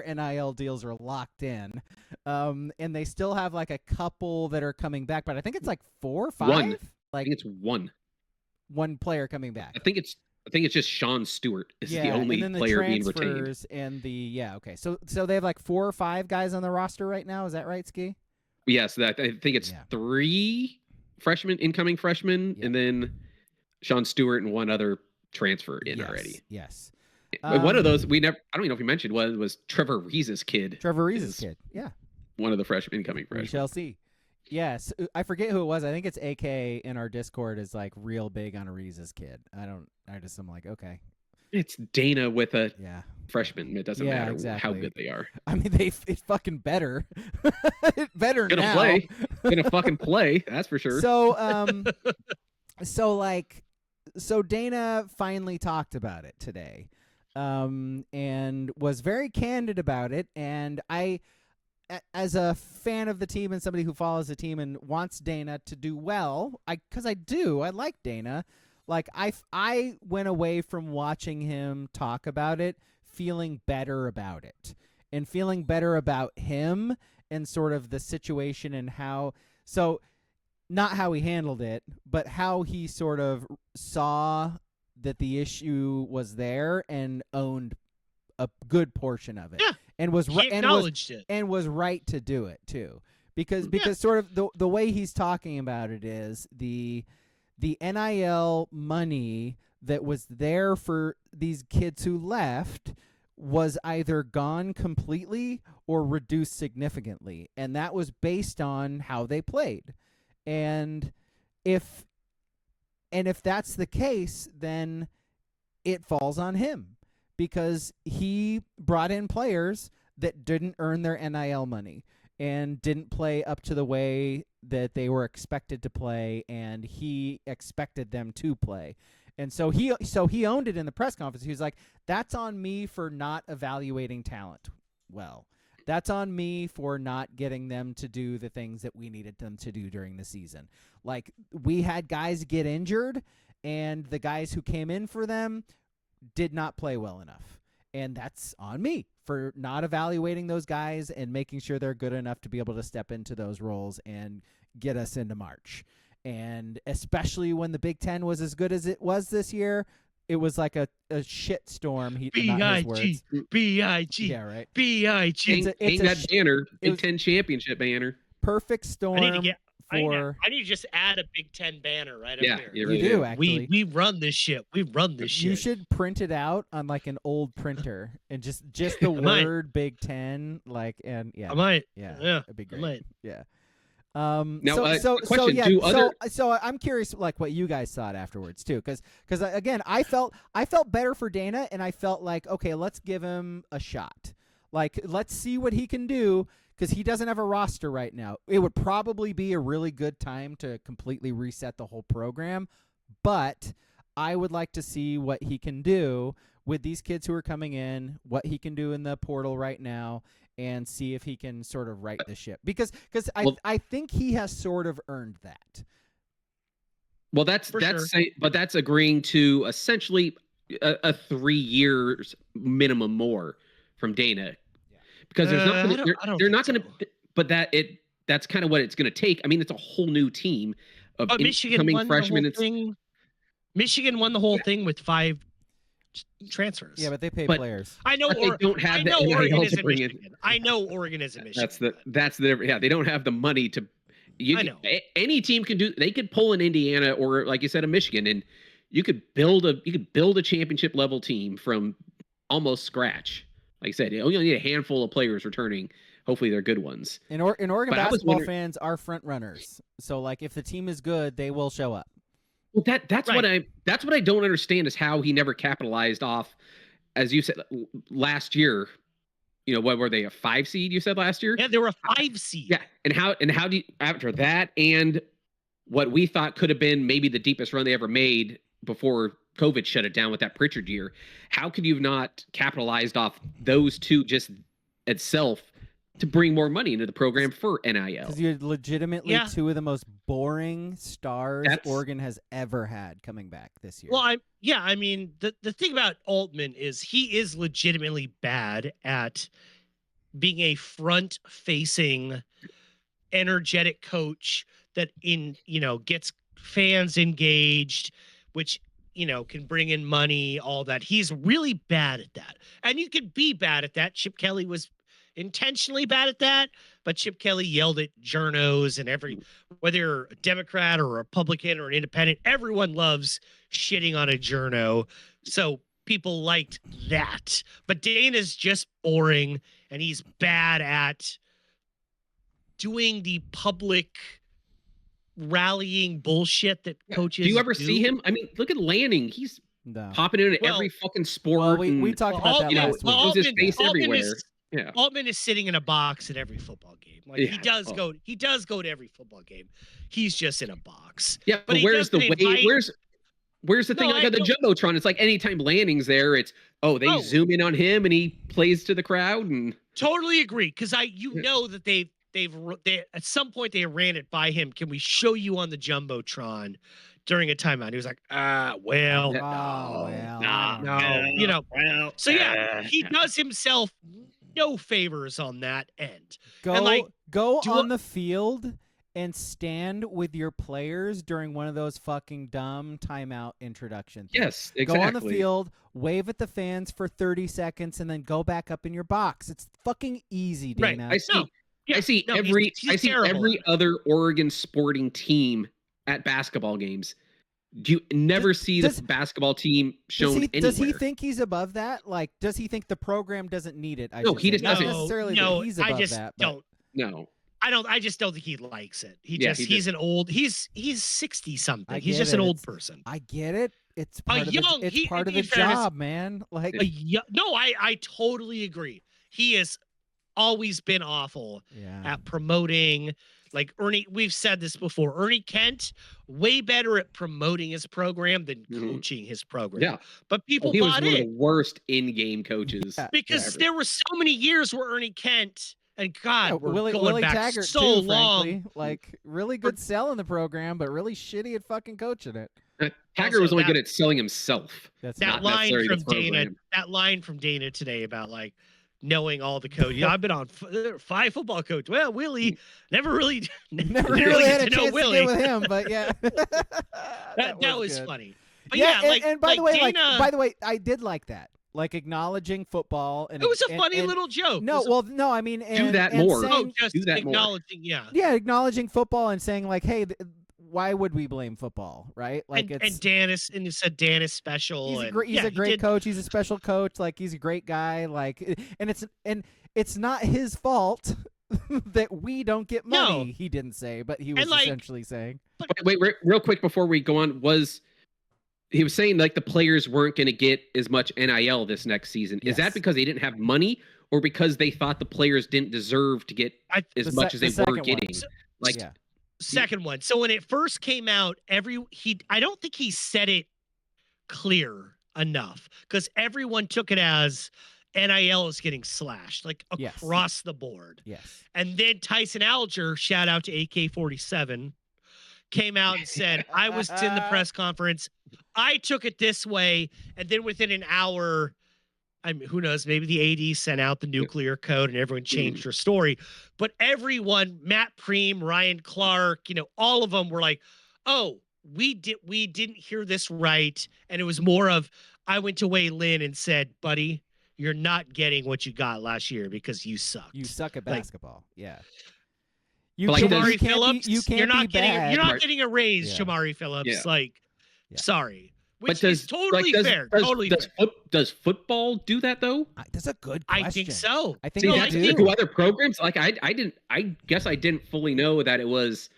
NIL deals are locked in, and they still have like a couple that are coming back. But I think it's like 4 or 5. One. I Like think it's one. player coming back. I think it's just Sean Stewart is the and only then the player being retained. transfers and okay. So they have like 4 or 5 guys on the roster right now. Is that right, Ski? Yes, I think it's 3 incoming freshmen, Yeah. and then Sean Stewart and one other transfer in already. Yes. One of those I don't even know if you mentioned was Trevor Reese's kid. Trevor Reese's is ked. Yeah. One of the incoming We freshmen. shall see. Yes, I forget who it was. I think it's AK in our Discord is like real big on Reese's kid. I'm like, okay. It's Dana with a Yeah. freshman. It doesn't Yeah, matter exactly. how good they are. I mean, it's fucking better. Better Gonna now. play. Gonna fucking play. That's for sure. So Dana finally talked about it today, and was very candid about it. And I as a fan of the team and somebody who follows the team and wants Dana to do well, because I like Dana. Like I went away from watching him talk about it feeling better about it and feeling better about him and sort of the situation and how, so not how he handled it, but how he sort of saw that the issue was there and owned a good portion of it. Yeah. And was He acknowledged it. And was right to do it too. Because sort of the way he's talking about it is the NIL money that was there for these kids who left was either gone completely or reduced significantly, and that was based on how they played. And if that's the case, then it falls on him because he brought in players that didn't earn their NIL money and didn't play up to the way that they were expected to play, and he expected them to play. And so he owned it in the press conference. He was like, that's on me for not evaluating talent well. That's on me for not getting them to do the things that we needed them to do during the season. Like, we had guys get injured, and the guys who came in for them did not play well enough. And that's on me for not evaluating those guys and making sure they're good enough to be able to step into those roles and get us into March. And especially when the Big Ten was as good as it was this year, it was like a shit storm. B-I-G, B-I-G, yeah, right. B-I-G. Hang that banner, Big Ten championship banner. Perfect storm. I need to just add a Big Ten banner right up there. You You do, actually. We run this shit. We run this shit. You should print it out on like an old printer and just the word Big Ten, like, and yeah. I might. Yeah. It'd be great. I might. Yeah. Now, So I'm curious, like, what you guys thought afterwards too, because again, I felt better for Dana, and I felt like, okay, let's give him a shot. Like, let's see what he can do, because he doesn't have a roster right now. It would probably be a really good time to completely reset the whole program, but I would like to see what he can do with these kids who are coming in, what he can do in the portal right now, and see if he can sort of right the ship. Because I think he has sort of earned that. Well, that's agreeing to essentially a 3 years minimum more from Dana, because there's they're not going to. But that's kind of what it's going to take. I mean, it's a whole new team of incoming freshmen. Michigan won the whole thing with 5 transfers. Yeah, but they pay players. I know. They don't have the Oregon is to in bring Michigan. in. I know Oregon is in Michigan. They don't have the money to. I know. Any team can do. They could pull an Indiana or, like you said, a Michigan, and you could build a championship level team from almost scratch. Like I said, you only need a handful of players returning. Hopefully, they're good ones. In Oregon, basketball fans are front runners. So, like, if the team is good, they will show up. Well, that's what I don't understand is how he never capitalized off, as you said last year. You know, what were they, a 5 seed? You said last year? Yeah, they were a 5 seed. Yeah, and how do you, after that and what we thought could have been maybe the deepest run they ever made before COVID shut it down with that Pritchard year? How could you have not capitalized off those two just itself to bring more money into the program for NIL? Because you're legitimately two of the most boring stars Oregon has ever had coming back this year. Well, I mean, the thing about Altman is he is legitimately bad at being a front-facing, energetic coach that gets fans engaged, which can bring in money, all that. He's really bad at that, and you could be bad at that. Chip Kelly was intentionally bad at that, but Chip Kelly yelled at journos, and whether you're a Democrat or a Republican or an independent, everyone loves shitting on a journo. So people liked that. But Dana's just boring, and he's bad at doing the public rallying bullshit that coaches do. You ever see him? I mean, look at Lanning. He's popping into every fucking sport. Well, we talked about that last week. His face everywhere. Yeah. Altman is sitting in a box at every football game. Like he does go to every football game. He's just in a box. Yeah, but where's the way? Where's the thing No, like on the Jumbotron? It's like anytime Lanning's there, it's they zoom in on him and he plays to the crowd and totally agree because know that they at some point they ran it by him. Can we show you on the Jumbotron during a timeout? He was like, well, no, you know. Well, So yeah, he does himself no favors on that end. Go and on the field and stand with your players during one of those fucking dumb timeout introduction things. Yes, exactly. Go on the field, wave at the fans for 30 seconds, and then go back up in your box. It's fucking easy, Dana. Right. I see every other Oregon sporting team at basketball games. Do you never see this basketball team shown anywhere? Does he think he's above that? Like, does he think the program doesn't need it? No, he just doesn't. Not necessarily that he's above that. Don't. No. I just don't think he likes it. He's an old. He's 60 something. He's just an old person. I get it. It's part of the job, man. Like no, I totally agree. He has always been awful at promoting. Like Ernie, we've said this before. Ernie Kent, way better at promoting his program than coaching his program. Yeah, but people he was bought one of the worst in-game coaches because there were so many years where Ernie Kent. And God, we're Willie going back Taggart so too, long. Frankly. Like, really good selling the program, but really shitty at fucking coaching it. Taggart was only good at selling himself. That line from Dana. That line from Dana today about like knowing all the coaches. I've been on 5 football coaches. Well, Willie never really had a chance to get with him, but yeah, that was funny. But and by the way, Dana, I did like that. Like acknowledging football, and it was a funny little joke. No, I mean, do that more. Just do that acknowledging, more. Acknowledging football and saying like, hey, why would we blame football, right? Like, and you said Dan is special. He's a great coach. He's a special coach. Like, he's a great guy. Like, and it's not his fault that we don't get money. No. He didn't say, but he was essentially saying. But wait, real quick before we go on, he was saying like the players weren't going to get as much NIL this next season. Is that because they didn't have money, or because they thought the players didn't deserve to get as much as they were getting? Second one. So when it first came out, I don't think he said it clear enough because everyone took it as NIL is getting slashed like across the board. Yes. And then Tyson Alger, shout out to AK-47, came out and said, I was in the press conference. I took it this way. And then within an hour, I mean, who knows, maybe the AD sent out the nuclear code and everyone changed their story. But everyone, Matt Preem, Ryan Clark, all of them were like, oh, we didn't hear this right. And it was more of, I went to Wei Lin and said, buddy, you're not getting what you got last year because you sucked. You suck at basketball. Yeah. Jamari Phillips, you're not getting a raise, Yeah. Jamari Phillips. Yeah. Sorry. Which but is totally fair. Does football do that though? That's a good question. I think so. I think they do. Do other programs? Like I guess I didn't fully know that it was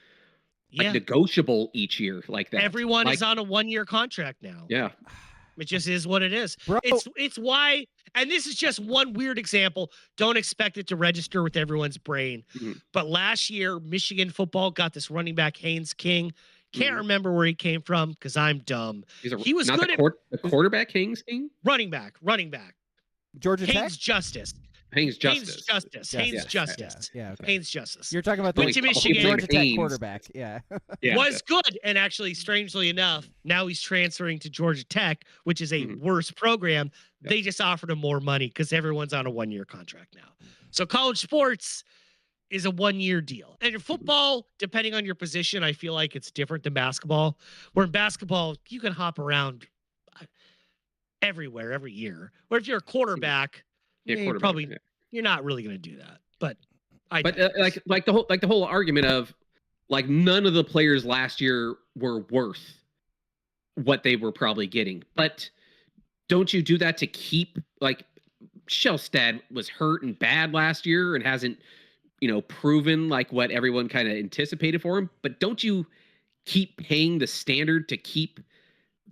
negotiable each year like that. Everyone is on a 1-year contract now. Yeah. It just is what it is. Bro. It's why, and this is just one weird example. Don't expect it to register with everyone's brain. Mm-hmm. But last year, Michigan football got this running back, Haynes King. Can't remember where he came from because I'm dumb. He was good at the quarterback, Haynes King? Running back. Georgia Tech? Haynes Justice. Haynes Justice. Yeah, okay. Haynes Justice. You're talking about Went to Michigan. Georgia Tech quarterback. Yeah. Was good. And actually, strangely enough, now he's transferring to Georgia Tech, which is a worse program. Yep. They just offered him more money because everyone's on a 1-year contract now. So college sports is a 1-year deal. And in football, depending on your position, I feel like it's different than basketball. Where in basketball, you can hop around everywhere every year. Or if you're a quarterback, you're not really going to do that. But the whole argument of like none of the players last year were worth what they were probably getting. But don't you do that to keep like Shellstad was hurt and bad last year and hasn't proven like what everyone kind of anticipated for him, but don't you keep paying the standard to keep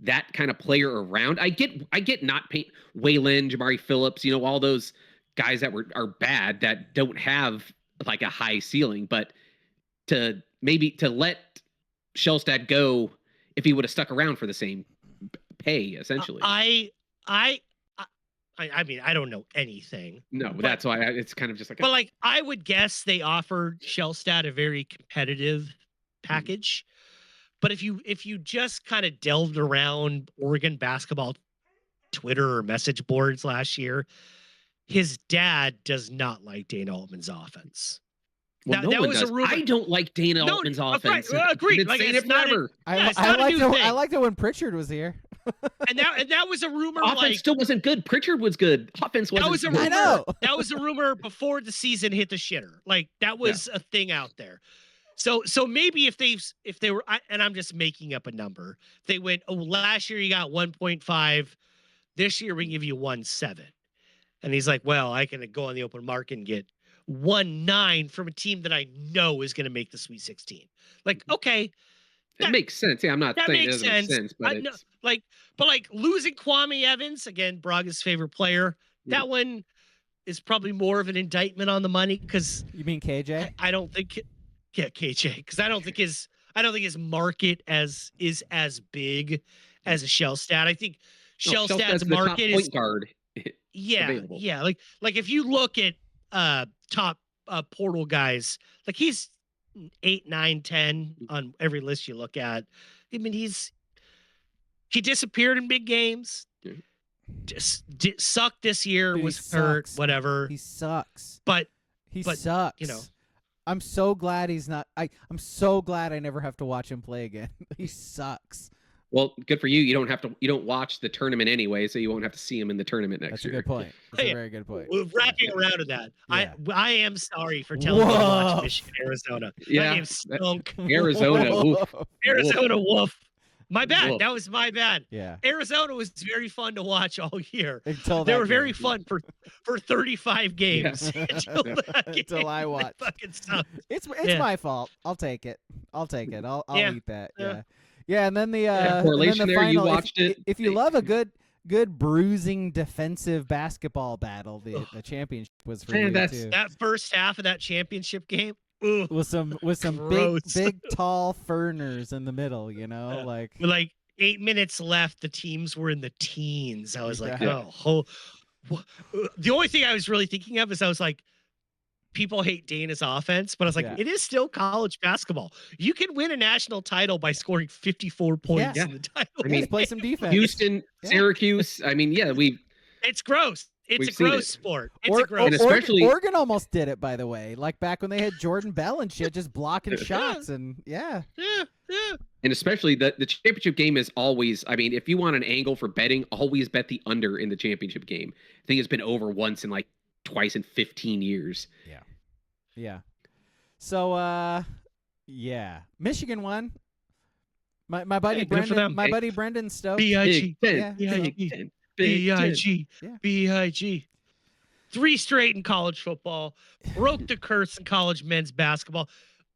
that kind of player around? I get not paying Waylon, Jamari Phillips, all those guys that are bad that don't have like a high ceiling, but to let Shellstad go if he would have stuck around for the same pay essentially. I mean, I don't know anything. No, that's why it's kind of just like. But like, I would guess they offered Shellstat a very competitive package. But if you just kind of delved around Oregon basketball Twitter or message boards last year, his dad does not like Dana Altman's offense. Well, no one does. I don't like Dana Altman's offense. Right, agreed. Like, it's not forever. I liked it when Pritchard was here. and that was a rumor. Offense still wasn't good. Pritchard was good. Offense wasn't. That was a rumor. I know. That was a rumor before the season hit the shitter. Like that was a thing out there. So maybe if they were, and I'm just making up a number, they went, oh, last year you got 1.5, this year we can give you 1.7, and he's like, well, I can go on the open market and get 1.9 from a team that I know is going to make the Sweet 16. Like, okay. That makes sense. Yeah, I'm not saying it doesn't make sense, but but losing Kwame Evans, again, Braga's favorite player, that one is probably more of an indictment on the money because you mean KJ? I don't think, KJ, because I don't think his market is as big as a Shellstat. I think Shellstat's market is point guard. Available. Yeah. Like if you look at top portal guys, like he's 8, 9, 10 on every list you look at. I mean, he disappeared in big games. Just sucked this year. Dude, was hurt. Whatever. He sucks. But sucks. You know, I'm so glad he's not. I'm so glad I never have to watch him play again. He sucks. Well, good for you. You don't watch the tournament anyway, so you won't have to see him in the tournament next year. That's a good point. That's a very good point. We're wrapping around to that. Yeah. I am sorry for telling you to watch Michigan, Arizona. Yeah. That stunk. Arizona. Arizona, woof. My bad. That was my bad. Yeah. Arizona was very fun to watch all year. They were very fun for 35 games. Yeah. Until I watched. Fucking sucked. It's my fault. I'll take it. I'll eat that. Yeah. Yeah, and then the correlation and then the there. final, You watched it. If you love a good bruising defensive basketball battle, the championship was for you too. That first half of that championship game. Ooh, with some big tall Ferners in the middle, you know, like with 8 minutes left, the teams were in the teens. I was like, the only thing I was really thinking of is I was like, people hate Dana's offense, but I was like, it is still college basketball. You can win a national title by scoring 54 points in the title. I mean, play some defense. Houston, Syracuse. I mean, it's gross. It's a gross sport. It's Oregon almost did it, by the way. Like back when they had Jordan Bell and shit, just blocking shots and yeah. And especially the championship game is always. I mean, if you want an angle for betting, always bet the under in the championship game. I think it's been over once in twice in 15 years. Yeah. So Michigan won. My buddy Brendan. My buddy Brendan Stokes. BIG. BIG. 3 straight in college football. Broke the curse in college men's basketball.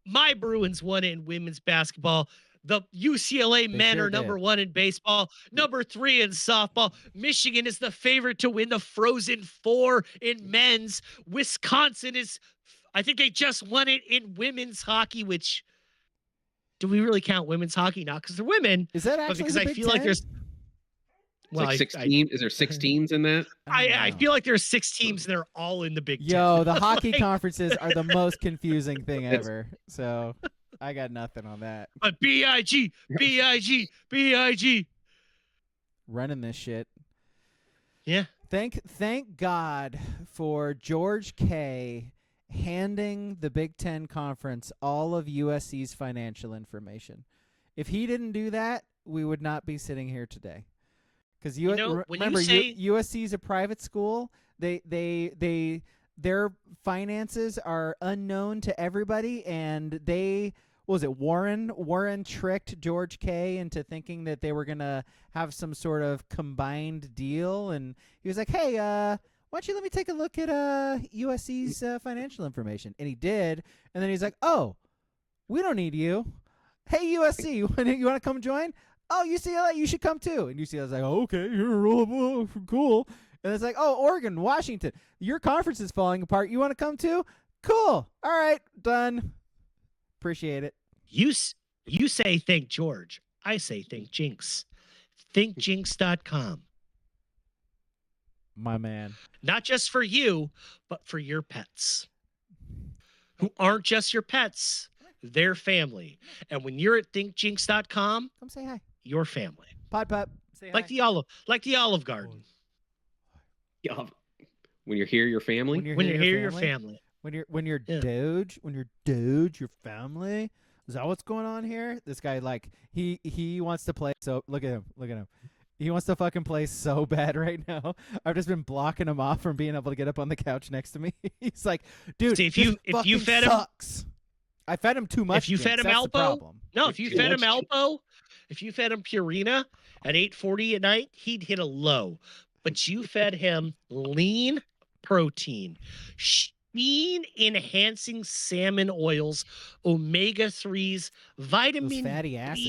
My Bruins won it in women's basketball. The UCLA men are number 1 in baseball, number 3 in softball. Michigan is the favorite to win the Frozen Four in men's. Wisconsin is, I think they just won it in women's hockey, which, do we really count women's hockey? Not because they're women. Is that actually because the I Big feel 10? like there's, well, 16. Is there 6 teams in that? I feel like there's 6 teams and they're all in the Big 10. Yo, the hockey conferences are the most confusing thing ever. So I got nothing on that. But BIG. Running this shit. Yeah. Thank God for George K. handing the Big Ten Conference all of USC's financial information. If he didn't do that, we would not be sitting here today. Because remember, USC is a private school. Their finances are unknown to everybody, and Warren tricked George K. into thinking that they were gonna have some sort of combined deal, and he was like, "Hey, why don't you let me take a look at USC's financial information?" And he did, and then he's like, "Oh, we don't need you. Hey, USC, you want to come join? Oh, UCLA, you should come too." And UCLA's like, "Oh, okay, you're cool." And it's like, "Oh, Oregon, Washington, your conference is falling apart. You want to come too? Cool. All right, done. Appreciate it." You say thank George. I say thank Jinx. thinkjinx.com. My man. Not just for you, but for your pets, who aren't just your pets, they're family. And when you're at thinkjinx.com, Come say hi. your family. Pod. Say Like hi. the Olive Garden. Yeah. When you're here, your family. When you're here, your family. When you're Yeah. Doge, your family. Is that what's going on here? This guy, like, he wants to play. So look at him. He wants to fucking play so bad right now. I've just been blocking him off from being able to get up on the couch next to me. He's like, dude, See, if you fed sucks. I fed him too much. If you fed him That's the Alpo, problem. no, if you fed him Alpo, if you fed him Purina at 8:40 at night, he'd hit a low. But you fed him lean protein, sheen enhancing salmon oils, omega-3s, vitamin fatty acids.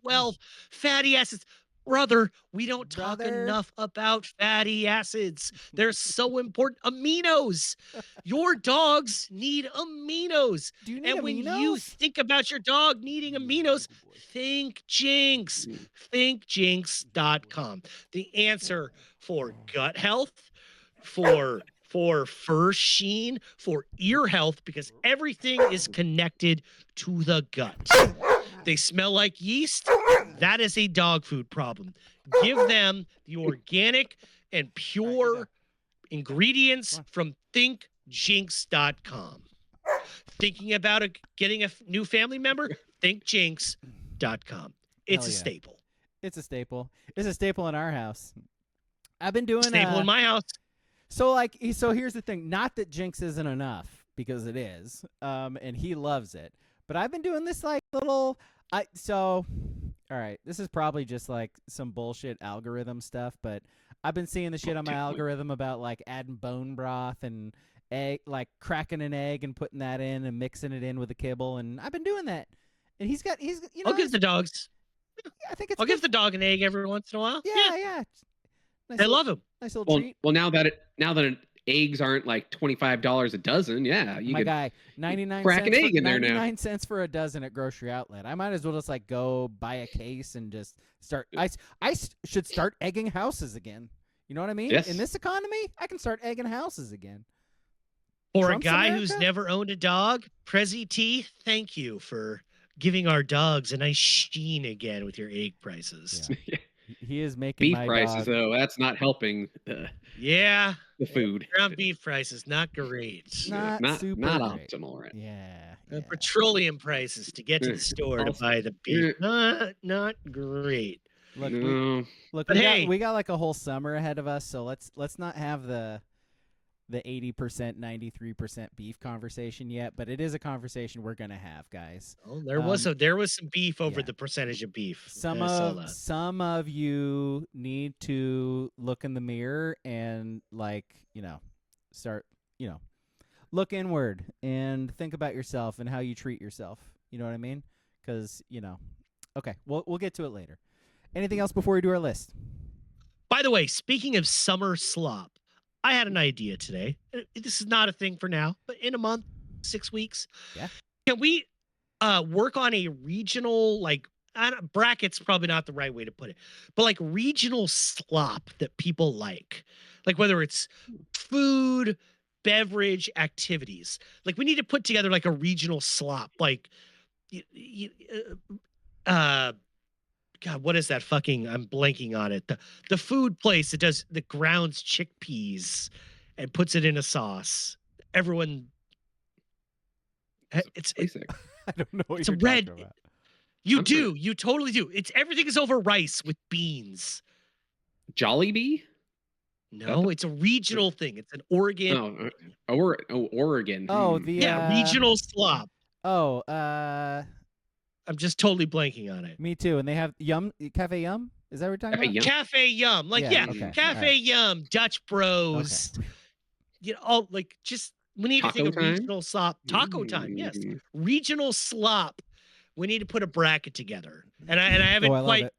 B12, fatty acids. Brother, we don't talk Brother. enough about fatty acids. They're so important. Aminos. Your dogs need aminos. Do you need And when you aminos? think about your dog needing aminos, think Jinx. Thinkjinx.com. The answer for gut health, for fur sheen, for ear health, because everything is connected to the gut. They smell like yeast. That is a dog food problem. Give them the organic and pure ingredients from thinkjinx.com. Thinking about getting a new family member? Thinkjinx.com. It's Hell a yeah. staple. It's a staple. It's a staple in our house. I've been doing Staple in my house. So here's the thing. Not that Jinx isn't enough, because it is, and he loves it. But I've been doing this like little. All right. This is probably just like some bullshit algorithm stuff, but I've been seeing the shit on my algorithm about like adding bone broth and egg, like cracking an egg and putting that in and mixing it in with a kibble, and I've been doing that. And he's I'll give the dogs. I think it's. I'll give the dog an egg every once in a while. Yeah. Nice They little- love him. Nice little treat. Well, now that eggs aren't like $25 a dozen, yeah, you My could guy, 99 crack cents an egg for, in there now. 99 cents for a dozen at grocery outlet. I might as well just like go buy a case and just start. I should start egging houses again. You know what I mean? Yes. In this economy, I can start egging houses again. For Trump's a guy who's America? never owned a dog, Prezi T, thank you for giving our dogs a nice sheen again with your egg prices. Yeah. He is making beef my prices dog. though. That's not helping the Yeah, food. ground beef prices not great. Not super not great. optimal, right? Yeah. Petroleum prices to get to the store to buy the beef, not great. Look, No. But hey. we got like a whole summer ahead of us, so let's not have the 80%, 93% beef conversation yet, but it is a conversation we're gonna have, guys. Oh, there was some beef over yeah. the percentage of beef. Some of you need to look in the mirror and start look inward and think about yourself and how you treat yourself. You know what I mean? Because okay, we'll get to it later. Anything else before we do our list? By the way, speaking of summer slop, I had an idea today. This is not a thing for now, but in a month, 6 weeks, can we work on a regional, bracket's probably not the right way to put it, but like regional slop that people like whether it's food, beverage, activities. Like we need to put together like a regional slop, God, what is that fucking? I'm blanking on it. The food place that grounds chickpeas and puts it in a sauce. Everyone, it's Basic. I don't know what it's you're a red. talking about. You do. You totally do. Everything is over rice with beans. Jollibee? No, it's a regional thing. It's an Oregon. Oregon. Oh, Hmm. the regional slop. Oh, I'm just totally blanking on it. me too. And they have Cafe Yum. Is that what you're talking Cafe about? Yum. Cafe Yum, okay. Cafe All right. Yum, Dutch Bros. Okay. We need to think of Taco time? regional slop. Taco time, yes. Regional slop. We need to put a bracket together, and I haven't I love quite. it.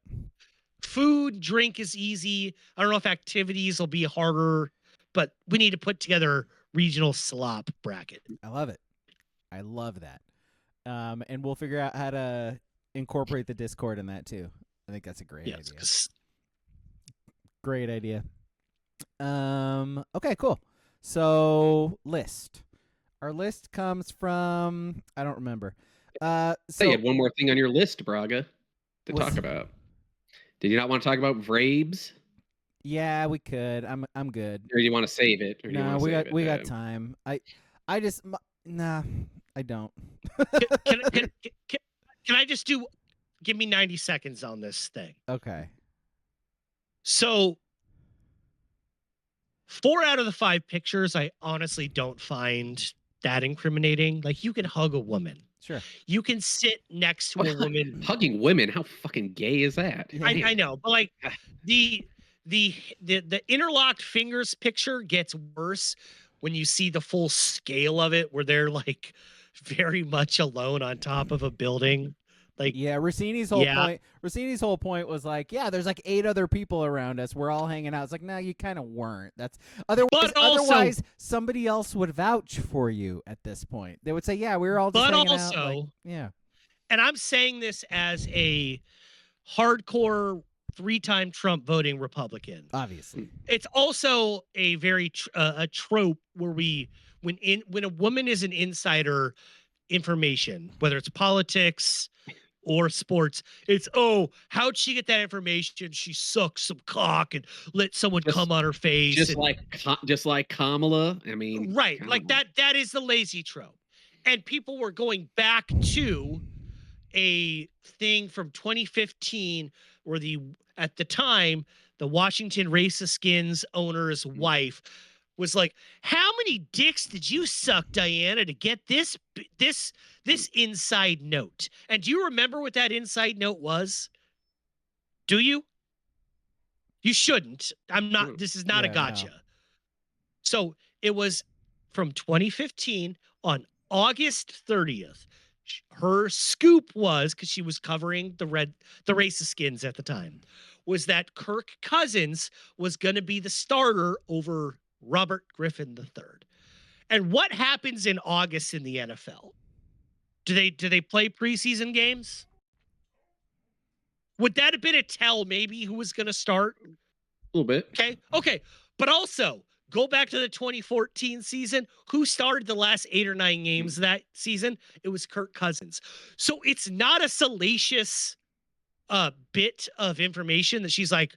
Food, drink is easy. I don't know if activities will be harder, but we need to put together regional slop bracket. I love it. I love that. And we'll figure out how to incorporate the Discord in that too. I think that's a great idea. Great idea. Okay, cool. So list. Our list comes from I don't remember. So So you had one more thing on your list, Braga, to What's- talk about. Did you not want to talk about Vrabes? yeah, we could. I'm good. Or do you want to save it? Or do you No, want to save we it? got time. I just nah, I don't. Can I just give me 90 seconds on this thing? Okay. So 4 out of the 5 pictures I honestly don't find that incriminating. Like, you can hug a woman. Sure. You can sit next to a woman. Hugging women? How fucking gay is that? Yeah. I know, but like the interlocked fingers picture gets worse when you see the full scale of it, where they're like very much alone on top of a building. Like, Yeah, Rossini's whole point was like, yeah, there's like 8 other people around us. We're all hanging out. It's like, no, you kind of weren't. That's otherwise somebody else would vouch for you at this point. They would say, yeah, we were all just hanging out. Like, yeah. And I'm saying this as a hardcore 3-time Trump voting Republican. Obviously. It's also a very a trope where when a woman is an insider information, whether it's politics or sports, it's, oh, how'd she get that information? She sucked some cock and let someone come on her face. Just like Kamala. I mean, right. Like that is the lazy trope. And people were going back to a thing from 2015 where at the time, the Washington Racist Skins owner's wife was like, how many dicks did you suck, Dianna, to get this inside note? And do you remember what that inside note was? Do you? You shouldn't. This is not a gotcha. No. So it was from 2015 on August 30th. Her scoop was, because she was covering the Racist Skins at the time, was that Kirk Cousins was going to be the starter over Robert Griffin III. And what happens in August in the NFL? Do they play preseason games? Would that have been a tell maybe who was going to start? A little bit. Okay. But also, go back to the 2014 season. Who started the last 8 or 9 games that season? It was Kirk Cousins. So it's not a salacious bit of information that she's like,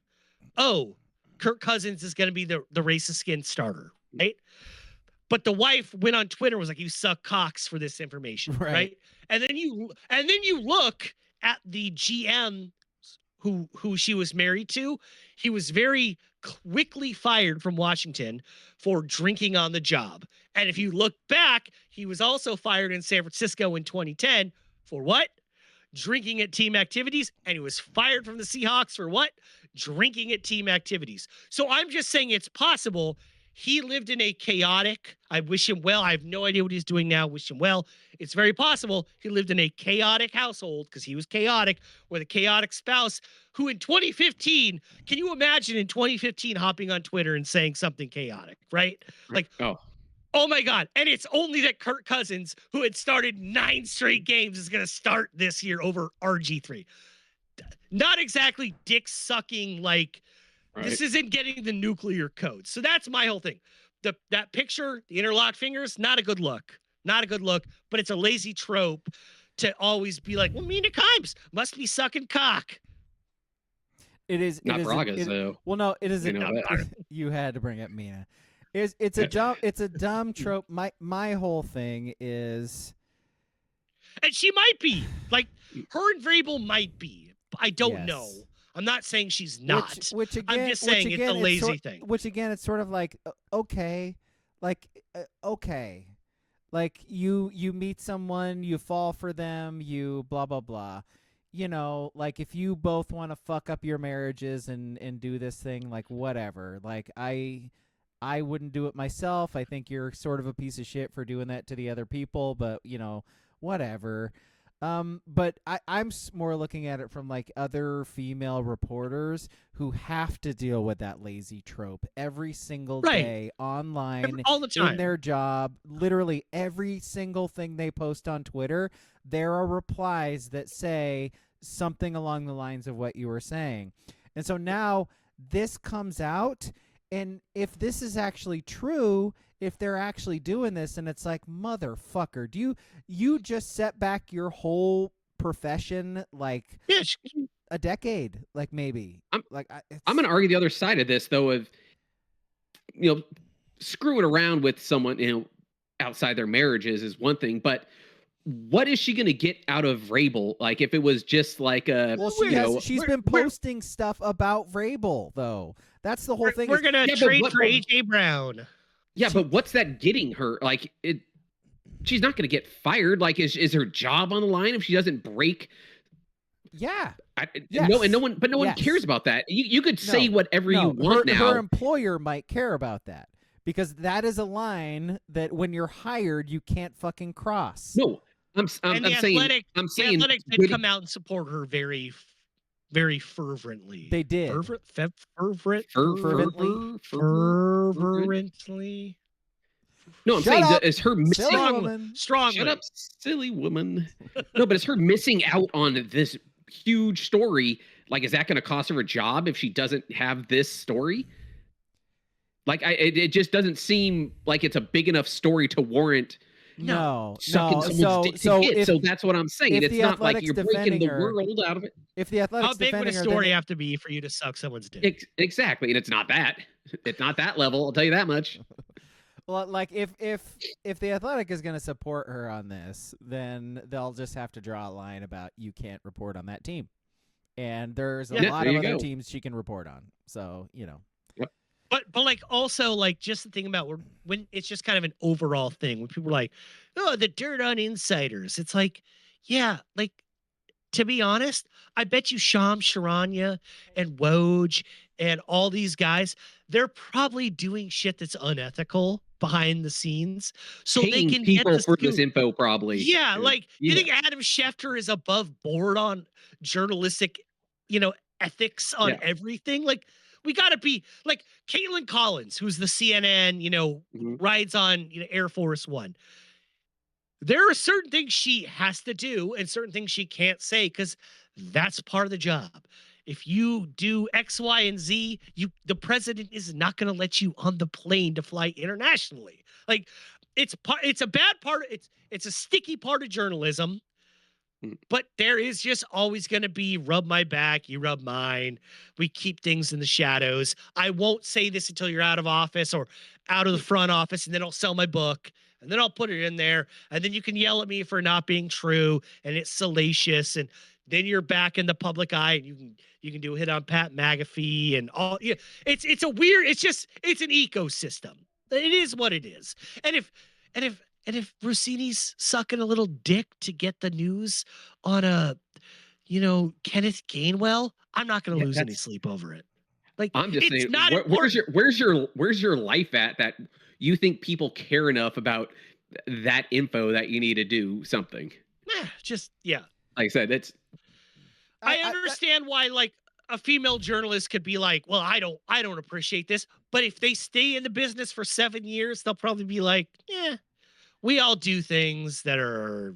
oh, Kirk Cousins is going to be the Racist Skin starter, right? But the wife went on Twitter, was like, you suck cocks for this information, right? And then you look at the GM who she was married to. He was very quickly fired from Washington for drinking on the job. And if you look back, he was also fired in San Francisco in 2010 for what? Drinking at team activities. And he was fired from the Seahawks for what? Drinking at team activities. So I'm just saying it's possible. He lived in a chaotic, I wish him well. I have no idea what he's doing now. Wish him well. It's very possible he lived in a chaotic household because he was chaotic with a chaotic spouse who in 2015, can you imagine in 2015 hopping on Twitter and saying something chaotic, right? Like, oh my God. And it's only that Kirk Cousins, who had started 9 straight games, is going to start this year over RG3. Not exactly dick sucking, like, this isn't getting the nuclear code. So that's my whole thing. That picture, the interlocked fingers, not a good look. Not a good look, but it's a lazy trope to always be like, well, Mina Kimes must be sucking cock. It is not Braga's though. Well, no, it is. You had to bring up Mina. It's a dumb trope. My whole thing is, and she might be like, her and Vrabel might be. I don't know. I'm not saying she's not. Which again, I'm just saying it's a lazy thing. Which again, it's sort of like okay, like you meet someone, you fall for them, you blah blah blah. You know, like if you both want to fuck up your marriages and do this thing, like whatever. Like I wouldn't do it myself. I think you're sort of a piece of shit for doing that to the other people, but you know, whatever. But I'm more looking at it from like other female reporters who have to deal with that lazy trope every single day online, all the time in their job. Literally every single thing they post on Twitter, there are replies that say something along the lines of what you were saying. And so now this comes out, and if this is actually true, if they're actually doing this, and it's like, motherfucker, do you just set back your whole profession like a decade, like maybe. I'm going to argue the other side of this, though, of, screwing around with someone, outside their marriages is one thing, but what is she going to get out of Vrabel? Like, if it was just like a, she's been posting stuff about Vrabel, though. That's the whole thing. We're going to trade for AJ Brown. Yeah, but what's that getting her? Like, she's not going to get fired. Like, is her job on the line if she doesn't break? Yeah. No one cares about that. You could say whatever you want now. Her employer might care about that, because that is a line that when you're hired, you can't fucking cross. No, I'm saying the Athletics did come out and support her very, very fervently. They did. Fervently. No, I'm saying that is her missing strongly. Shut up, silly woman. No, but it's her missing out on this huge story. Like, is that going to cost her a job if she doesn't have this story? Like, it just doesn't seem like it's a big enough story to warrant. So that's what I'm saying. It's not like you're breaking the world out of it. If the Athletics, how big would a story have to be for you to suck someone's dick? Exactly, and it's not that level. I'll tell you that much. Well, like if the Athletic is going to support her on this, then they'll just have to draw a line about you can't report on that team, and there's a lot of other teams she can report on. So But like also like just the thing about when it's just kind of an overall thing when people are like, oh, the dirt on insiders. It's like, yeah, like to be honest, I bet you Sham Charania and Woj and all these guys, they're probably doing shit that's unethical behind the snes, so paying they can people get for this info probably. Yeah, like you think Adam Schefter is above board on journalistic, ethics on everything? Like, we got to be like Caitlin Collins, who's the CNN, rides on Air Force One. There are certain things she has to do and certain things she can't say because that's part of the job. If you do X, Y, and Z, the president is not going to let you on the plane to fly internationally. Like, it's a bad part. It's a sticky part of journalism. But there is just always going to be rub my back, you rub mine. We keep things in the shadows. I won't say this until you're out of office or out of the front office, and then I'll sell my book, and then I'll put it in there, and then you can yell at me for not being true, and it's salacious, and then you're back in the public eye, and you can do a hit on Pat McAfee and all. Yeah, it's a weird. It's an ecosystem. It is what it is, and if Russini's sucking a little dick to get the news on Kenneth Gainwell, I'm not going to lose any sleep over it. Like, I'm just saying, not where's your life at that you think people care enough about that info that you need to do something? Yeah. Like I said, that's. I understand why, like, a female journalist could be like, well, I don't appreciate this, but if they stay in the business for 7 years, they'll probably be like, yeah. We all do things that are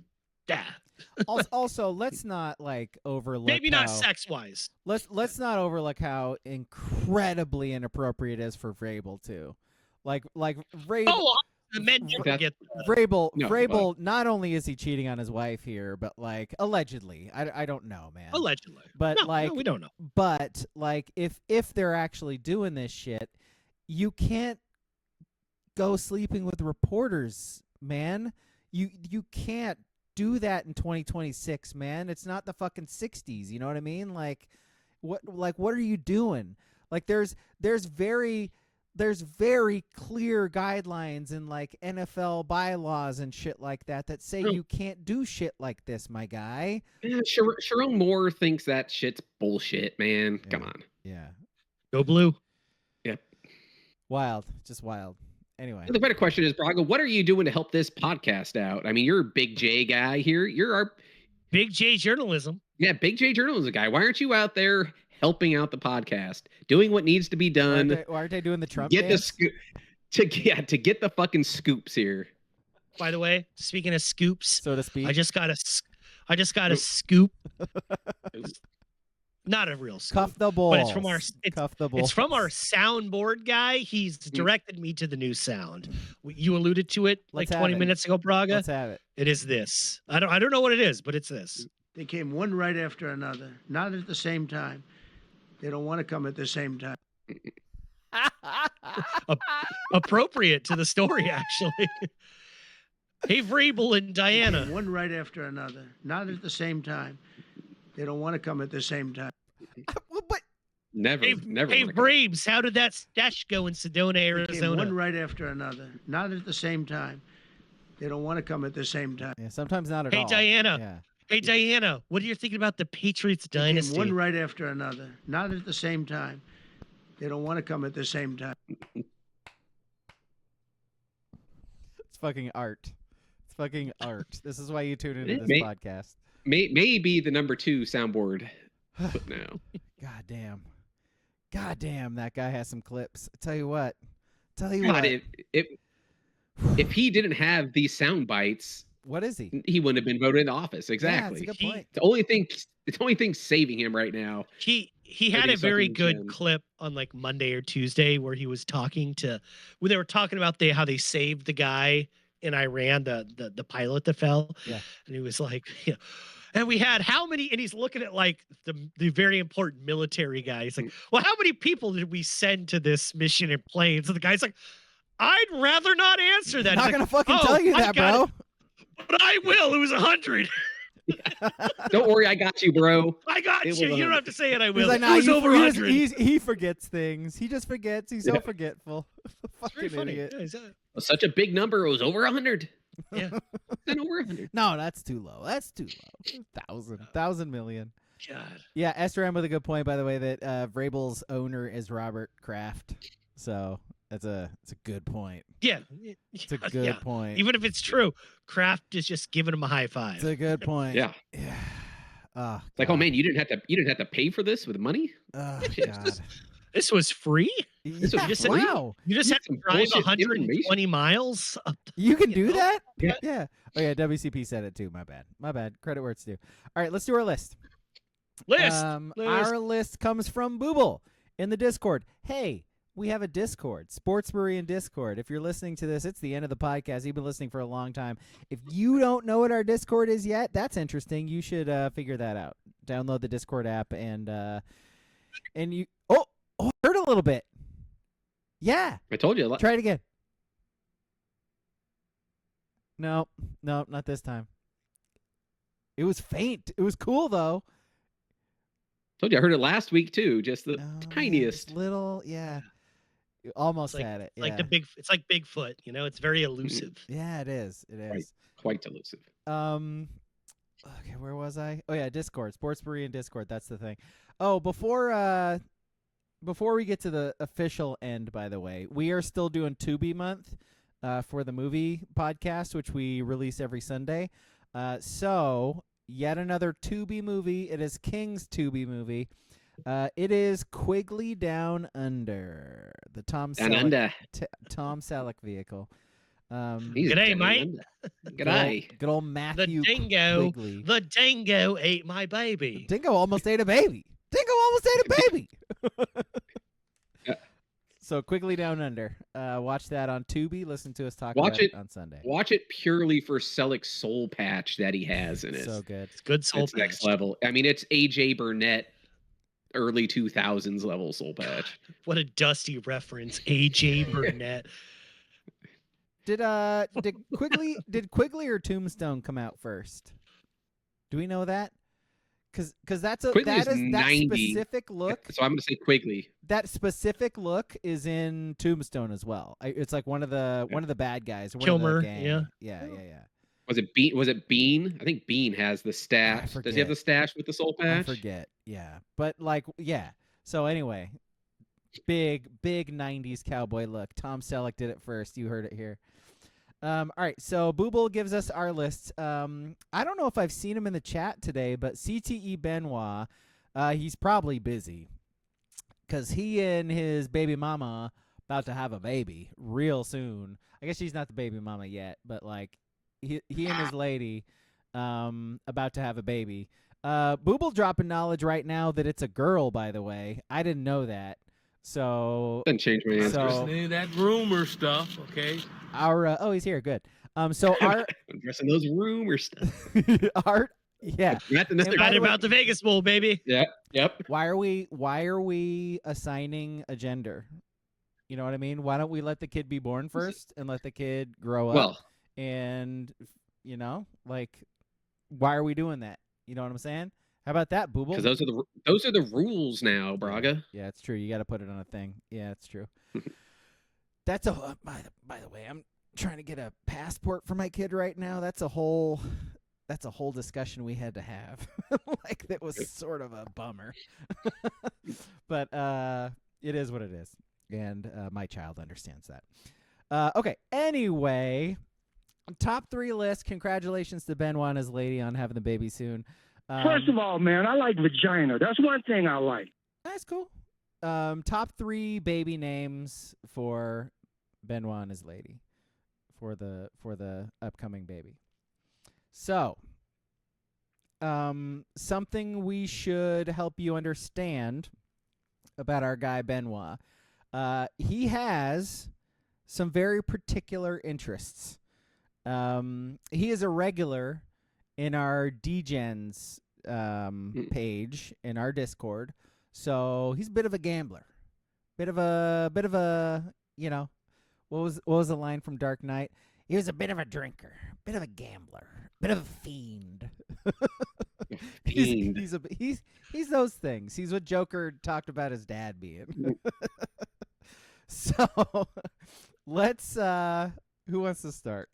Also, let's not like overlook. Maybe not sex-wise. Let's not overlook how incredibly inappropriate it is for Vrabel too. Like Vrabel. Oh, the men never get Vrabel. Not only is he cheating on his wife here, but like allegedly, I don't know, man. Allegedly, but no, we don't know. But like, if they're actually doing this shit, you can't go sleeping with reporters. Man, you can't do that in 2026, man. It's not the fucking 60s, you know what I mean? Like what are you doing? Like there's very clear guidelines in like NFL bylaws and shit like that say you can't do shit like this, my guy. Yeah, Sharon Moore thinks that shit's bullshit, man. Yeah. Come on. Yeah. Go blue. Yeah. Wild. Just wild. Anyway, the better question is, Braga, what are you doing to help this podcast out? I mean, you're a Big J guy here. You're our Big J journalism. Yeah, Big J journalism guy. Why aren't you out there helping out the podcast, doing what needs to be done? Why aren't they doing the Trump dance? To get the fucking scoops here. By the way, speaking of scoops, so to speak, I just got a scoop. Not a real scoop. Cuff the balls. But it's from Cuff the balls. it's from our soundboard guy. He's directed me to the new sound. You alluded to it like Let's have 20 it. minutes ago, Braga. Let's have it. It is this. I don't know what it is, but it's this. They came one right after another, not at the same time. They don't want to come at the same time. Appropriate to the story, actually. Hey, Vrabel and They Dianna. came one right after another, not at the same time. They don't want to come at the same time. Well, but Never. Hey, wanna come. Braves, how did that stash go in Sedona, They came Arizona? one right after another, not at the same time. They don't want to come at the same time. yeah, sometimes not at Hey, all. Dianna. Yeah. Hey, Dianna, what are you thinking about the Patriots They came dynasty? one right after another, not at the same time. They don't want to come at the same time. It's fucking art. It's fucking art. This is why you tune into this podcast. Maybe the number 2 soundboard. But no. God damn. God damn, that guy has some clips. I tell you what. God, if he didn't have these sound bites, What is he? he wouldn't have been voted into office. Exactly. Yeah, that's a good point. The only thing saving him right now. He had Maybe a very fucking good Jim. clip on like Monday or Tuesday where he was talking to when they were talking about how they saved the guy in Iran, the pilot that fell. Yeah. And he was like, you know, and we had how many, and he's looking at like the very important military guy. He's like, well, how many people did we send to this mission in planes? And the guy's like, I'd rather not answer that. Not He's gonna like, fucking "Oh, tell you I that, got bro. it, but I will. It was 100. Don't worry, I got you, bro. I got It you. was You don't 100. have to say it. I He's will. like, It nah, was over 100. he forgets things. He just forgets. He's so Yeah. forgetful. It's very Fucking funny. idiot. Yeah, It was such a big number. It was over 100. yeah. Then over 100. No, that's too low. That's too low. 1,000 million. God. Yeah, Esther with a good point, by the way, that Vrabel's owner is Robert Kraft. So it's a good point. Yeah. It's a good point. Even if it's true, Kraft is just giving him a high five. It's a good point. Yeah. Yeah. Oh, Like, oh man, you didn't have to pay for this with money. Oh, Yes. God. This was free? This was Yeah, just- wow. You just had to Some drive bullshit 120 miles? Up You can do know? that? Yeah. Yeah. Oh, yeah. WCP said it too. My bad. My bad. Credit where it's due. All right, let's do our list. list. Our list comes from Booble in the Discord. Hey, we have a Discord, Sports Brewery and Discord. If you're listening to this, it's the end of the podcast. You've been listening for a long time. If you don't know what our Discord is yet, that's interesting. You should figure that out. Download the Discord app and you. Oh, hurt a little bit. Yeah, I told you. try it again. No, not this time. It was faint. It was cool though. Told you. I heard it last week too. Just the No, man, tiniest. just little, yeah. You almost It's like- had it. Like yeah. it's like Bigfoot, you know, it's very elusive. Yeah, it is. It is. Right. Quite elusive. Okay, where was I? Oh yeah, Discord, Sports Brewery and Discord. That's the thing. Oh, before we get to the official end, by the way, we are still doing Tubi month for the movie podcast, which we release every Sunday. So yet another Tubi movie. It is King's Tubi movie. It is Quigley Down Under, the Tom Down Selleck, under. Tom Selleck vehicle. He's G'day, down mate. under. G'day. Good old The Matthew dingo, Quigley. the dingo ate my baby. Dingo almost ate a baby. Dingo almost ate a baby. Yeah. So Quigley Down Under. Watch that on Tubi. Listen to us talk Watch about it it. on Sunday. Watch it purely for Selleck's soul patch that he has in it. So good. It's good soul It's next patch. level. I mean, it's AJ Burnett, early 2000s level soul patch. What a dusty reference, AJ Burnett. Did Quigley or Tombstone come out first? Do we know that? Because that's a Quigley that is is that 90. specific look. So I'm gonna say Quigley. That specific look is in Tombstone as well. It's like one of the bad guys. One Kilmer, of the gang. yeah. Yeah. Was it Bean? Was it Bean? I think Bean has the stash. Does he have the stash with the soul I patch? forget. Yeah. But like, yeah. So anyway, big 90s cowboy look. Tom Selleck did it first. You heard it here. All right. So Booble gives us our list. I don't know if I've seen him in the chat today, but CTEBenoit, he's probably busy because he and his baby mama about to have a baby real soon. I guess she's not the baby mama yet, but like he and his lady about to have a baby. Booble dropping knowledge right now that it's a girl, by the way. I didn't know that. So Doesn't change my answer. So- Listening to that rumor stuff, okay? our oh, he's here. Good. So our Addressing those rumor stuff. our yeah. Not by Right the way- about the Vegas Bowl, baby. Yep. Why are we assigning a gender? You know what I mean? Why don't we let the kid be born first and let the kid grow up? Well, And like, why are we doing that? You know what I'm saying? How about that, Booble? because those are the rules now, Braga. Yeah, it's true. You got to put it on a thing. Yeah, it's true. That's a by the way, I'm trying to get a passport for my kid right now. That's a whole discussion we had to have. Like, that was sort of a bummer. But it is what it is. And my child understands that. Okay. Anyway, top 3 list. Congratulations to Benoit and his lady on having the baby soon. First of all, man, I like vagina. That's one thing I like. That's cool. Top 3 baby names for Benoit and his lady for the upcoming baby. So, something we should help you understand about our guy Benoit. He has some very particular interests. He is a regular in our DGens page in our Discord. So he's a bit of a gambler. Bit of a what was the line from Dark Knight? He was a bit of a drinker, bit of a gambler, bit of a fiend. Fiend. He's those things. He's what Joker talked about his dad being. So let's who wants to start?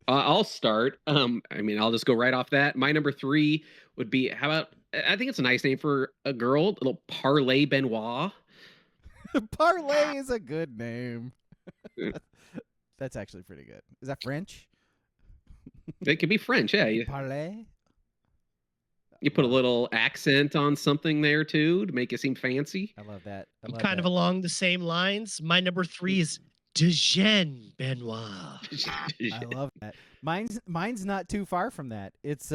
I'll start. I'll just go right off that. My number 3 would be, how about, I think it's a nice name for a girl, a little Parlay Benoit. Parlay is a good name. That's actually pretty good. Is that French? It could be French, yeah. Parlay? You put a little accent on something there too to make it seem fancy. I love that. I'm kind of along the same lines. My number 3 is Benoit. I love that. Mine's not too far from that. It's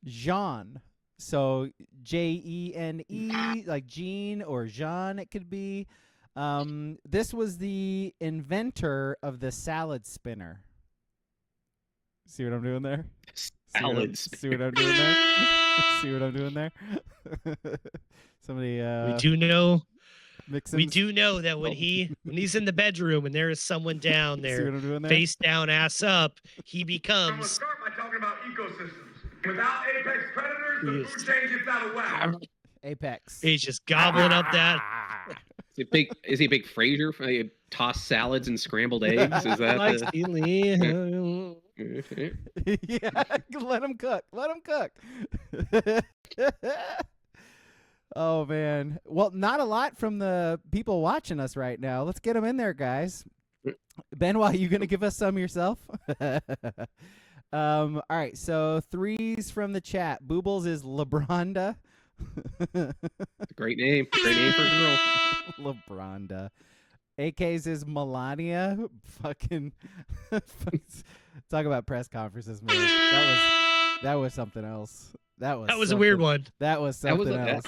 Jean. So Jene, like Jean or Jean it could be. This was the inventor of the salad spinner. See what I'm doing there? Salad See what I'm doing there? See what I'm doing there? Somebody We do know mixing. We do know that when he's in the bedroom and there is someone down See there, what I'm doing there? face down, ass up, he I'm going to becomes. start by talking about ecosystems. Without apex predators, the Yes. food chain gets out of whack. Apex. He's just gobbling up that. Is he a big Frasier? Toss salads and scrambled eggs? Is that Like the... Steely. Yeah, let him cook. Let him cook. Oh man. Well, not a lot from the people watching us right now. Let's get them in there, guys. Benoit, you gonna give us some yourself? All right. So 3s from the chat. Boobles is Lebronda. Great name. Great name for a girl. Lebronda. AK's is Melania. Fucking talk about press conferences, man. That was something else. That was a weird one. That was That was something a, else.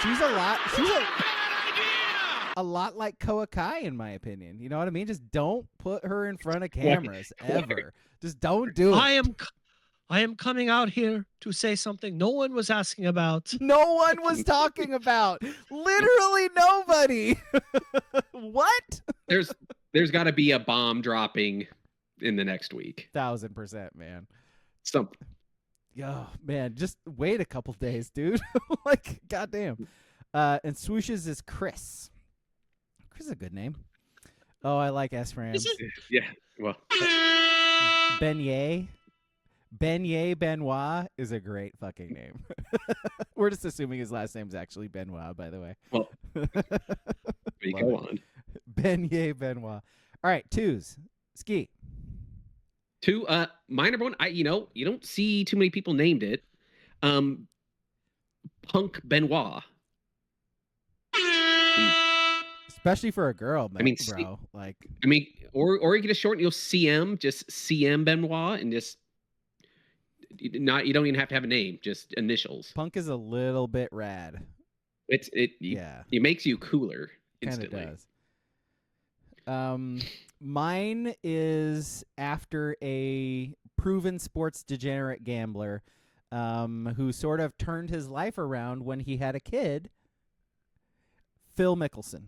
She's a lot like Koa Ka'ai, in my opinion. You know what I mean? Just don't put her in front of cameras ever. Just don't do it. I am coming out here to say something no one was asking about. No one was talking about. Literally nobody. What? There's got to be a bomb dropping in the next week. 1000%, man. Something. Oh, man, just wait a couple days, dude. Like, goddamn. And Swooshes is Chris. Chris is a good name. Oh, I like S-Rams. Yeah. Well, Beignet. Beignet Benoit is a great fucking name. We're just assuming his last name's actually Benoit, by the way. well. We Love go it. on. Beignet Benoit. All right, 2s. Ski. 2. My number 1. You don't see too many people named it. Punk Benoit. Especially for a girl, man, I mean, bro. Like, or you can just shorten. You'll CM, just CM Benoit, and just You don't even have to have a name, just initials. Punk is a little bit rad. It makes you cooler instantly. Kind of does. Mine is after a proven sports degenerate gambler who sort of turned his life around when he had a kid, Phil Mickelson.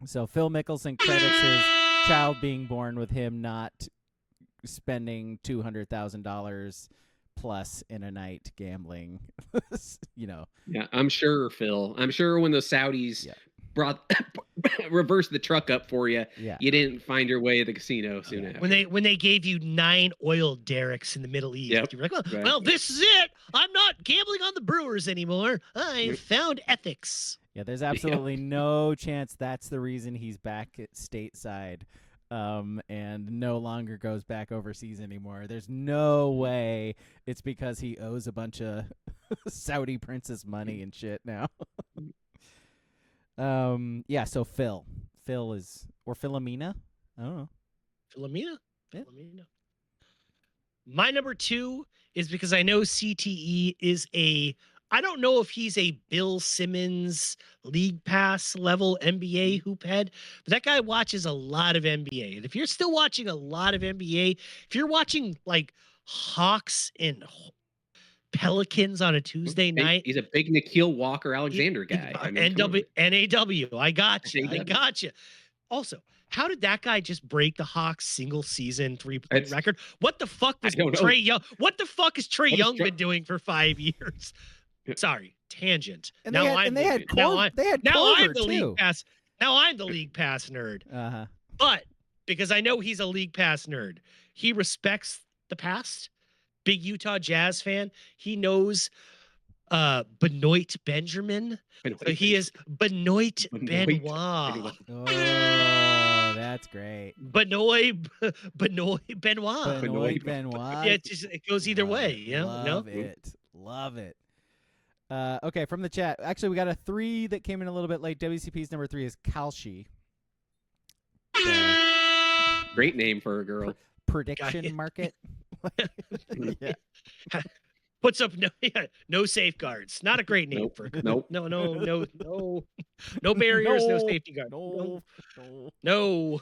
So Phil Mickelson credits his child being born with him not spending $200,000 plus in a night gambling. Yeah, I'm sure, Phil. I'm sure when the Saudis reversed the truck up for you, you didn't find your way to the casino soon after. When they gave you 9 oil derricks in the Middle East, you were like, well, this is it. I'm not gambling on the Brewers anymore. I found ethics. Yeah, there's absolutely no chance that's the reason he's back at stateside and no longer goes back overseas anymore. There's no way it's because he owes a bunch of Saudi princess money and shit now. So Phil is, or Philomena? I don't know. Philomena? Yeah. Philomena. My number 2 is because I know CTE is I don't know if he's a Bill Simmons league pass level NBA hoop head, but that guy watches a lot of NBA. And if you're still watching a lot of NBA, if you're watching like Hawks and Pelicans on a Tuesday night. He's a big Nikhil Walker-Alexander guy. NAW. I got you. Also, how did that guy just break the Hawks single season 3-point record? What the fuck was Trae Young? What the fuck has Trae Young been doing for 5 years? Sorry, tangent. And I'm the league pass nerd. Uh-huh. But because I know he's a league pass nerd, he respects the past. Big Utah Jazz fan. He knows Benoit Benjamin. So he is Benoit Benoit. Oh, that's great. Benoit Benoit. Benoit Benoit. Yeah, it goes either way. Love it. Okay, from the chat. Actually, we got a 3 that came in a little bit late. WCP's number 3 is Kalshi. Great name for a girl. Prediction market. Yeah. Puts up no safeguards. Not a great name for nope. No barriers, no safety guards. No.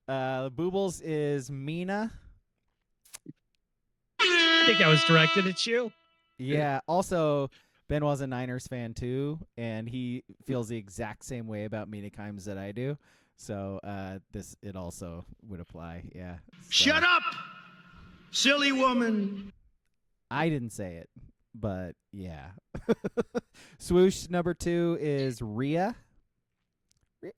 Boobles is Mina. I think that was directed at you. Yeah. Also, Benoit's a Niners fan too, and he feels the exact same way about Mina Kimes that I do. So it also would apply. Yeah. So. Shut up, silly woman. I didn't say it, but yeah. Swoosh number 2 is Rhea.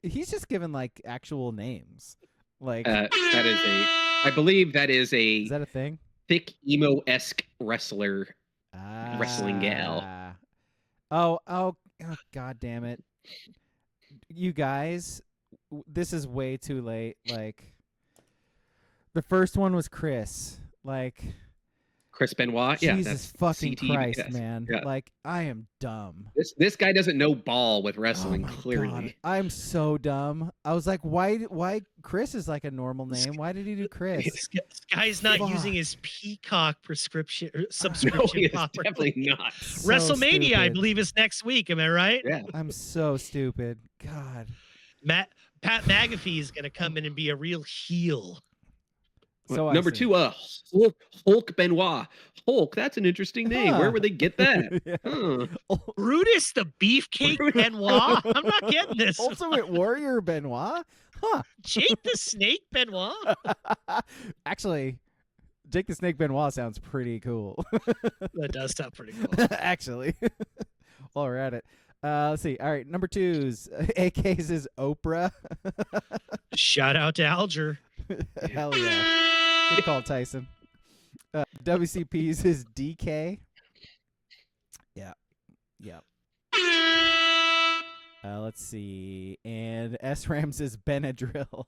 He's just given like actual names. Like I believe that is a. Is that a thing? Thick emo-esque wrestling gal. Oh, God damn it. You guys, this is way too late. Like, the first one was Chris. Like, Chris Benoit. Jesus fucking Christ, yes. man. Yeah. Like, I am dumb. This guy doesn't know ball with wrestling, clearly. God, I'm so dumb. I was like, why Chris is like a normal name? Why did he do Chris? This guy's not using his Peacock subscription No, he is properly. definitely not. So WrestleMania, stupid. I believe, is next week. Am I right? Yeah. I'm so stupid. God. Pat McAfee is going to come in and be a real heel. So Number 2, Hulk Benoit. Hulk, that's an interesting name. Where would they get that? Yeah. Brutus the Beefcake Benoit? I'm not getting this. Ultimate Warrior Benoit? Huh. Jake the Snake Benoit? Actually, Jake the Snake Benoit sounds pretty cool. That does sound pretty cool. Actually. While we're at it. Let's see. All right, number 2's AK's is Oprah. Shout out to Alger. Hell yeah. Good call, Tyson. WCP's is DK. Yeah. Let's see. And SRAM's is Benadryl.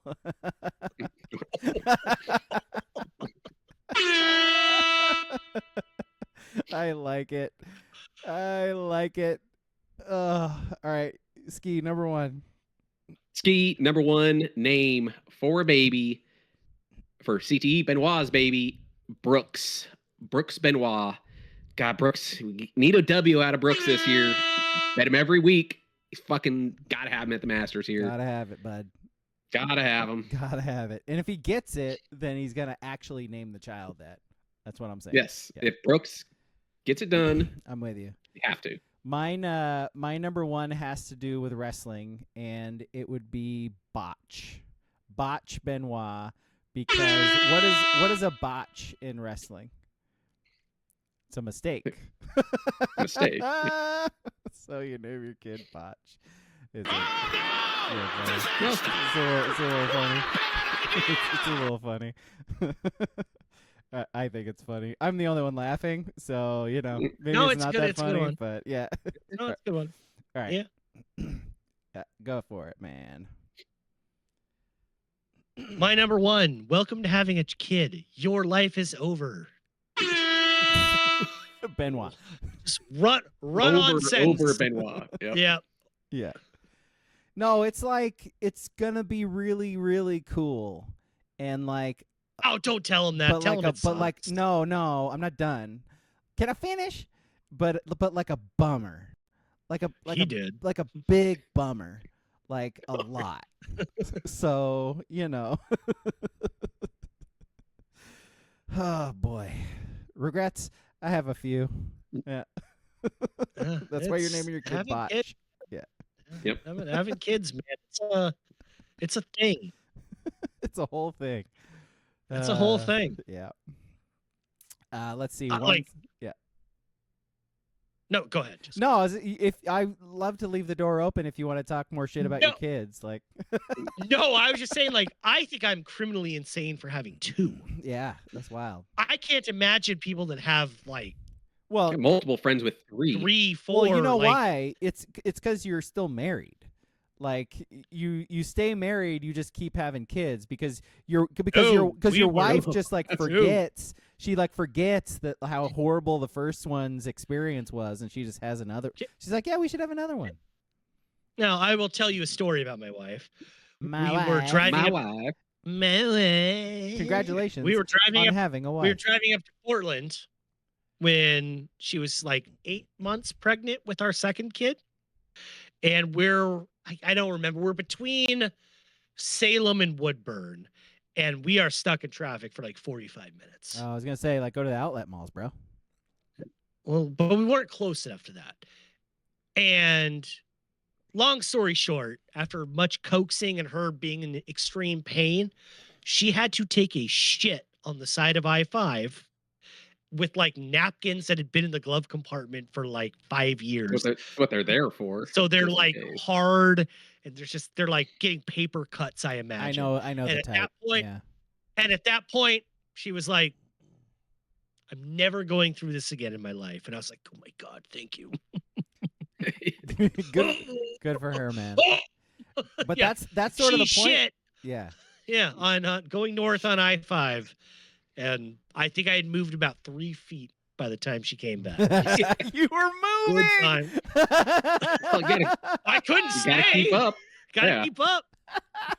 I like it. All right. Ski, number 1. Ski, number 1 name for a baby. For CTEBenoit's baby, Brooks Benoit. God, Brooks, we need a W out of Brooks this year. Bet him every week. He's fucking gotta have him at the Masters here. Gotta have it, bud. Gotta have him. Gotta have it. And if he gets it, then he's gonna actually name the child that. That's what I'm saying. Yes. Yeah. If Brooks gets it done, I'm with you. you have to. Mine, my number one has to do with wrestling, and it would be botch Benoit, because what is a botch in wrestling? It's a mistake. Mistake. So you name your kid botch. It's a little funny. It's a little funny. I think it's funny. I'm the only one laughing, so maybe it's not good. that It's funny, a good one. but yeah. No, it's a good one. All right. Yeah. Yeah, go for it, man. My number one. Welcome to having a kid. Your life is over. Benoit. Just run on sentence. Over Benoit. Yep. Yeah. Yeah. No, it's like it's gonna be really, really cool, and like. Oh, don't tell him that. But Tell like him it sucks. no, I'm not done. Can I finish? But like a bummer, like a big bummer, like a lot. So oh boy, regrets. I have a few. Yeah, that's why you're naming your kid Botch. Yeah. Yep. Having kids, man. It's a thing. It's a whole thing. It's a whole thing. Yeah. Let's see. Yeah. No, go ahead. No, if I love to leave the door open if you want to talk more shit about your kids, like. No, I was just saying, like, I think I'm criminally insane for having two. Yeah, that's wild. I can't imagine people that have multiple friends with three, 4. Well, you know why? It's because you're still married. Like you stay married, you just keep having kids because your wife just like forgets. She like forgets that how horrible the first one's experience was, and she just has another. She's like, yeah, we should have another one. Now I will tell you a story about my wife. My wife. Congratulations. We were driving on having a wife. We were driving up to Portland when she was like 8 months pregnant with our second kid, and I don't remember. We're between Salem and Woodburn, and we are stuck in traffic for like 45 minutes. I was going to say, like, go to the outlet malls, bro. Well, but we weren't close enough to that. And long story short, after much coaxing and her being in extreme pain, she had to take a shit on the side of I-5 with like napkins that had been in the glove compartment for like 5 years. What they're there for. So they're like hard, and they're like getting paper cuts, I imagine. I know and the type. And at that point, she was like, I'm never going through this again in my life. And I was like, oh my God, thank you. Good for her, man. But that's sort of the point. Shit. Yeah. Yeah, on going north on I-5. And I think I had moved about 3 feet by the time she came back. You were moving. Good time. I couldn't stay. Gotta keep up. Gotta keep up.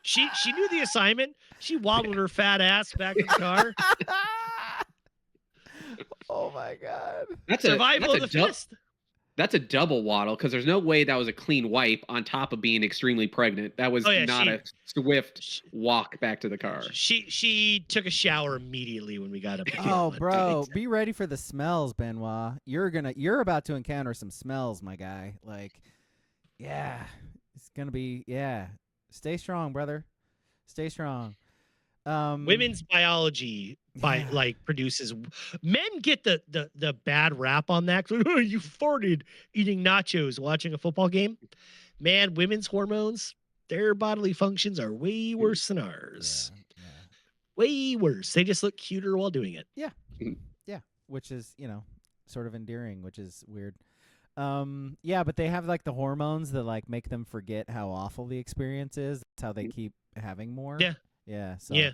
She knew the assignment. She waddled her fat ass back in the car. Oh my God. Survival of the fittest. That's a double waddle because there's no way that was a clean wipe on top of being extremely pregnant. That was not a swift walk back to the car. She took a shower immediately when we got up. Oh, bro, be ready for the smells, Benoit. You're about to encounter some smells, my guy. Like, yeah, it's gonna be Stay strong, brother. Stay strong. Women's biology produces men get the bad rap on that. Like, oh, you farted eating nachos watching a football game. Man, women's hormones, their bodily functions are way worse than ours. Yeah. Way worse. They just look cuter while doing it. Yeah. Yeah. Which is, sort of endearing, which is weird. But they have like the hormones that like make them forget how awful the experience is. That's how they keep having more. Yeah. Yeah. So. Yeah.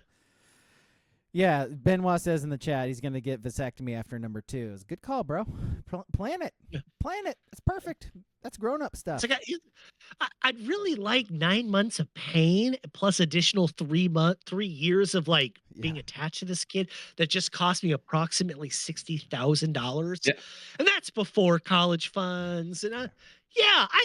Yeah, Benoit says in the chat he's going to get vasectomy after number 2. It's a good call, bro. Plan it. Plan it. It's perfect. That's grown-up stuff. It's like I'd really like 9 months of pain plus additional 3 years of like being attached to this kid that just cost me approximately $60,000. Yeah. And that's before college funds. And I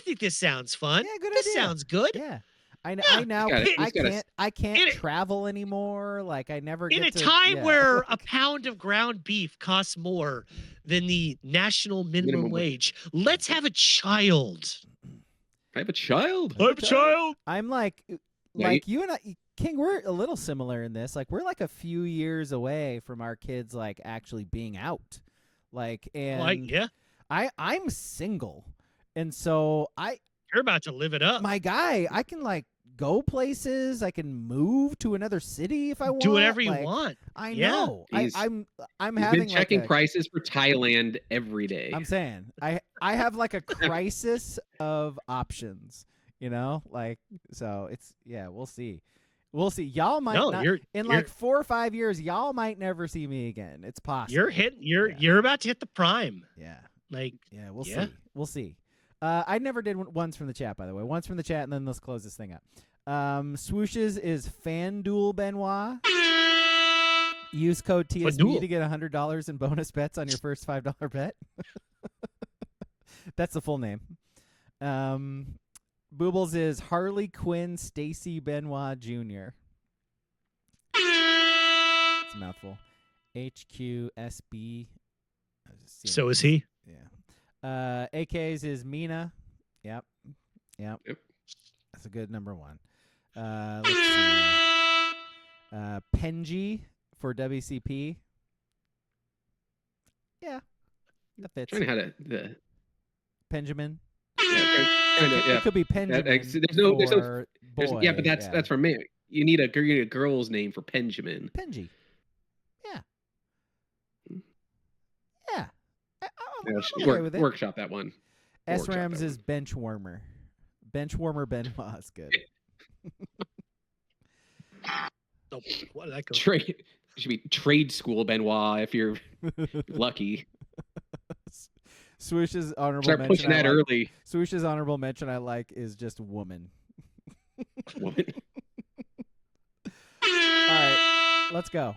think this sounds fun. Yeah, good This idea. sounds good. Yeah. I gotta- can't travel anymore. Like I never In get a to, time where a pound of ground beef costs more than the national minimum wage, let's have a child. I have a child. I have a child. I'm like Yeah, you and I, King, we're a little similar in this. Like we're like a few years away from our kids like actually being out. Like and I'm single. And so You're about to live it up. my guy, I can like go places. I can move to another city if I want. Do whatever you Like, want. I Yeah. know. I'm He's having been checking like prices for Thailand every day. I'm saying I have like a crisis of options. You know, like so it's we'll see. We'll see. Y'all might not in like 4 or 5 years. Y'all might never see me again. It's possible. You're about to hit the prime. Yeah. Like We'll see. We'll see. I never did ones from the chat, by the way. Once from the chat, and then let's close this thing up. Swooshes is FanDuel Benoit. Use code TSB FanDuel. to get $100 in bonus bets on your first $5 bet. That's the full name. Boobles is Harley Quinn Stacy Benoit Jr. It's a mouthful. HQSB. So is he. Yeah. AK's is Mina. Yep. That's a good number 1. Let's see. Penji for WCP. Yeah. That fits. Trying to how to Benjamin. Yeah, It could be Benjamin. Yeah, but that's for me. You need a girl's name for Benjamin. Penji. Yeah. Yeah. I'm okay with it. Workshop that one. S-Rams is Benchwarmer. Benchwarmer Benoit is good. Oh, what did that go? Trade should be trade school Benoit if you're lucky. Swoosh's honorable Start mention. pushing that early. Swoosh's honorable mention I like is just woman. Woman. All right, let's go.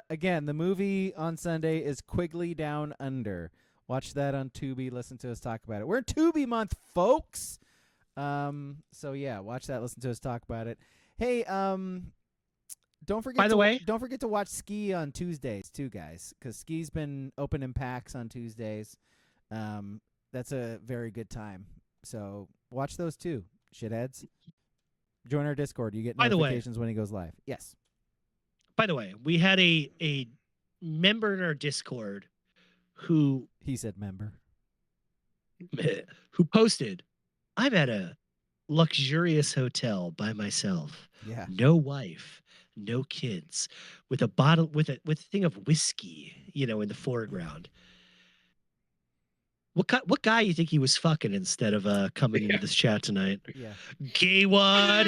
Again, the movie on Sunday is Quigley Down Under. Watch that on Tubi. Listen to us talk about it. We're in Tubi month, folks. So yeah, watch that. Listen to us talk about it. Hey, don't forget. By the way, don't forget to watch Ski on Tuesdays too, guys, because Ski's been opening packs on Tuesdays. That's a very good time. So watch those too, shitheads. Join our Discord. You get notifications when he goes live. Yes. By the way, we had a member in our Discord who he said member who posted, "I'm at a luxurious hotel by myself. Yeah. No wife, no kids, with a bottle with a thing of whiskey, in the foreground." What guy you think he was fucking instead of coming into this chat tonight? Yeah. Gay wad.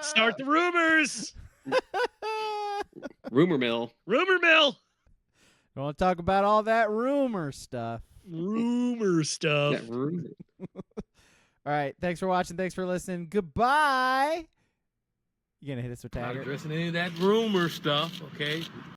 Start the rumors. Rumor mill. Rumor mill. Don't want to talk about all that rumor stuff. Rumor stuff. That rumor. All right. Thanks for watching. Thanks for listening. Goodbye. You gonna hit us with Not Tiger? addressing any of that rumor stuff, okay?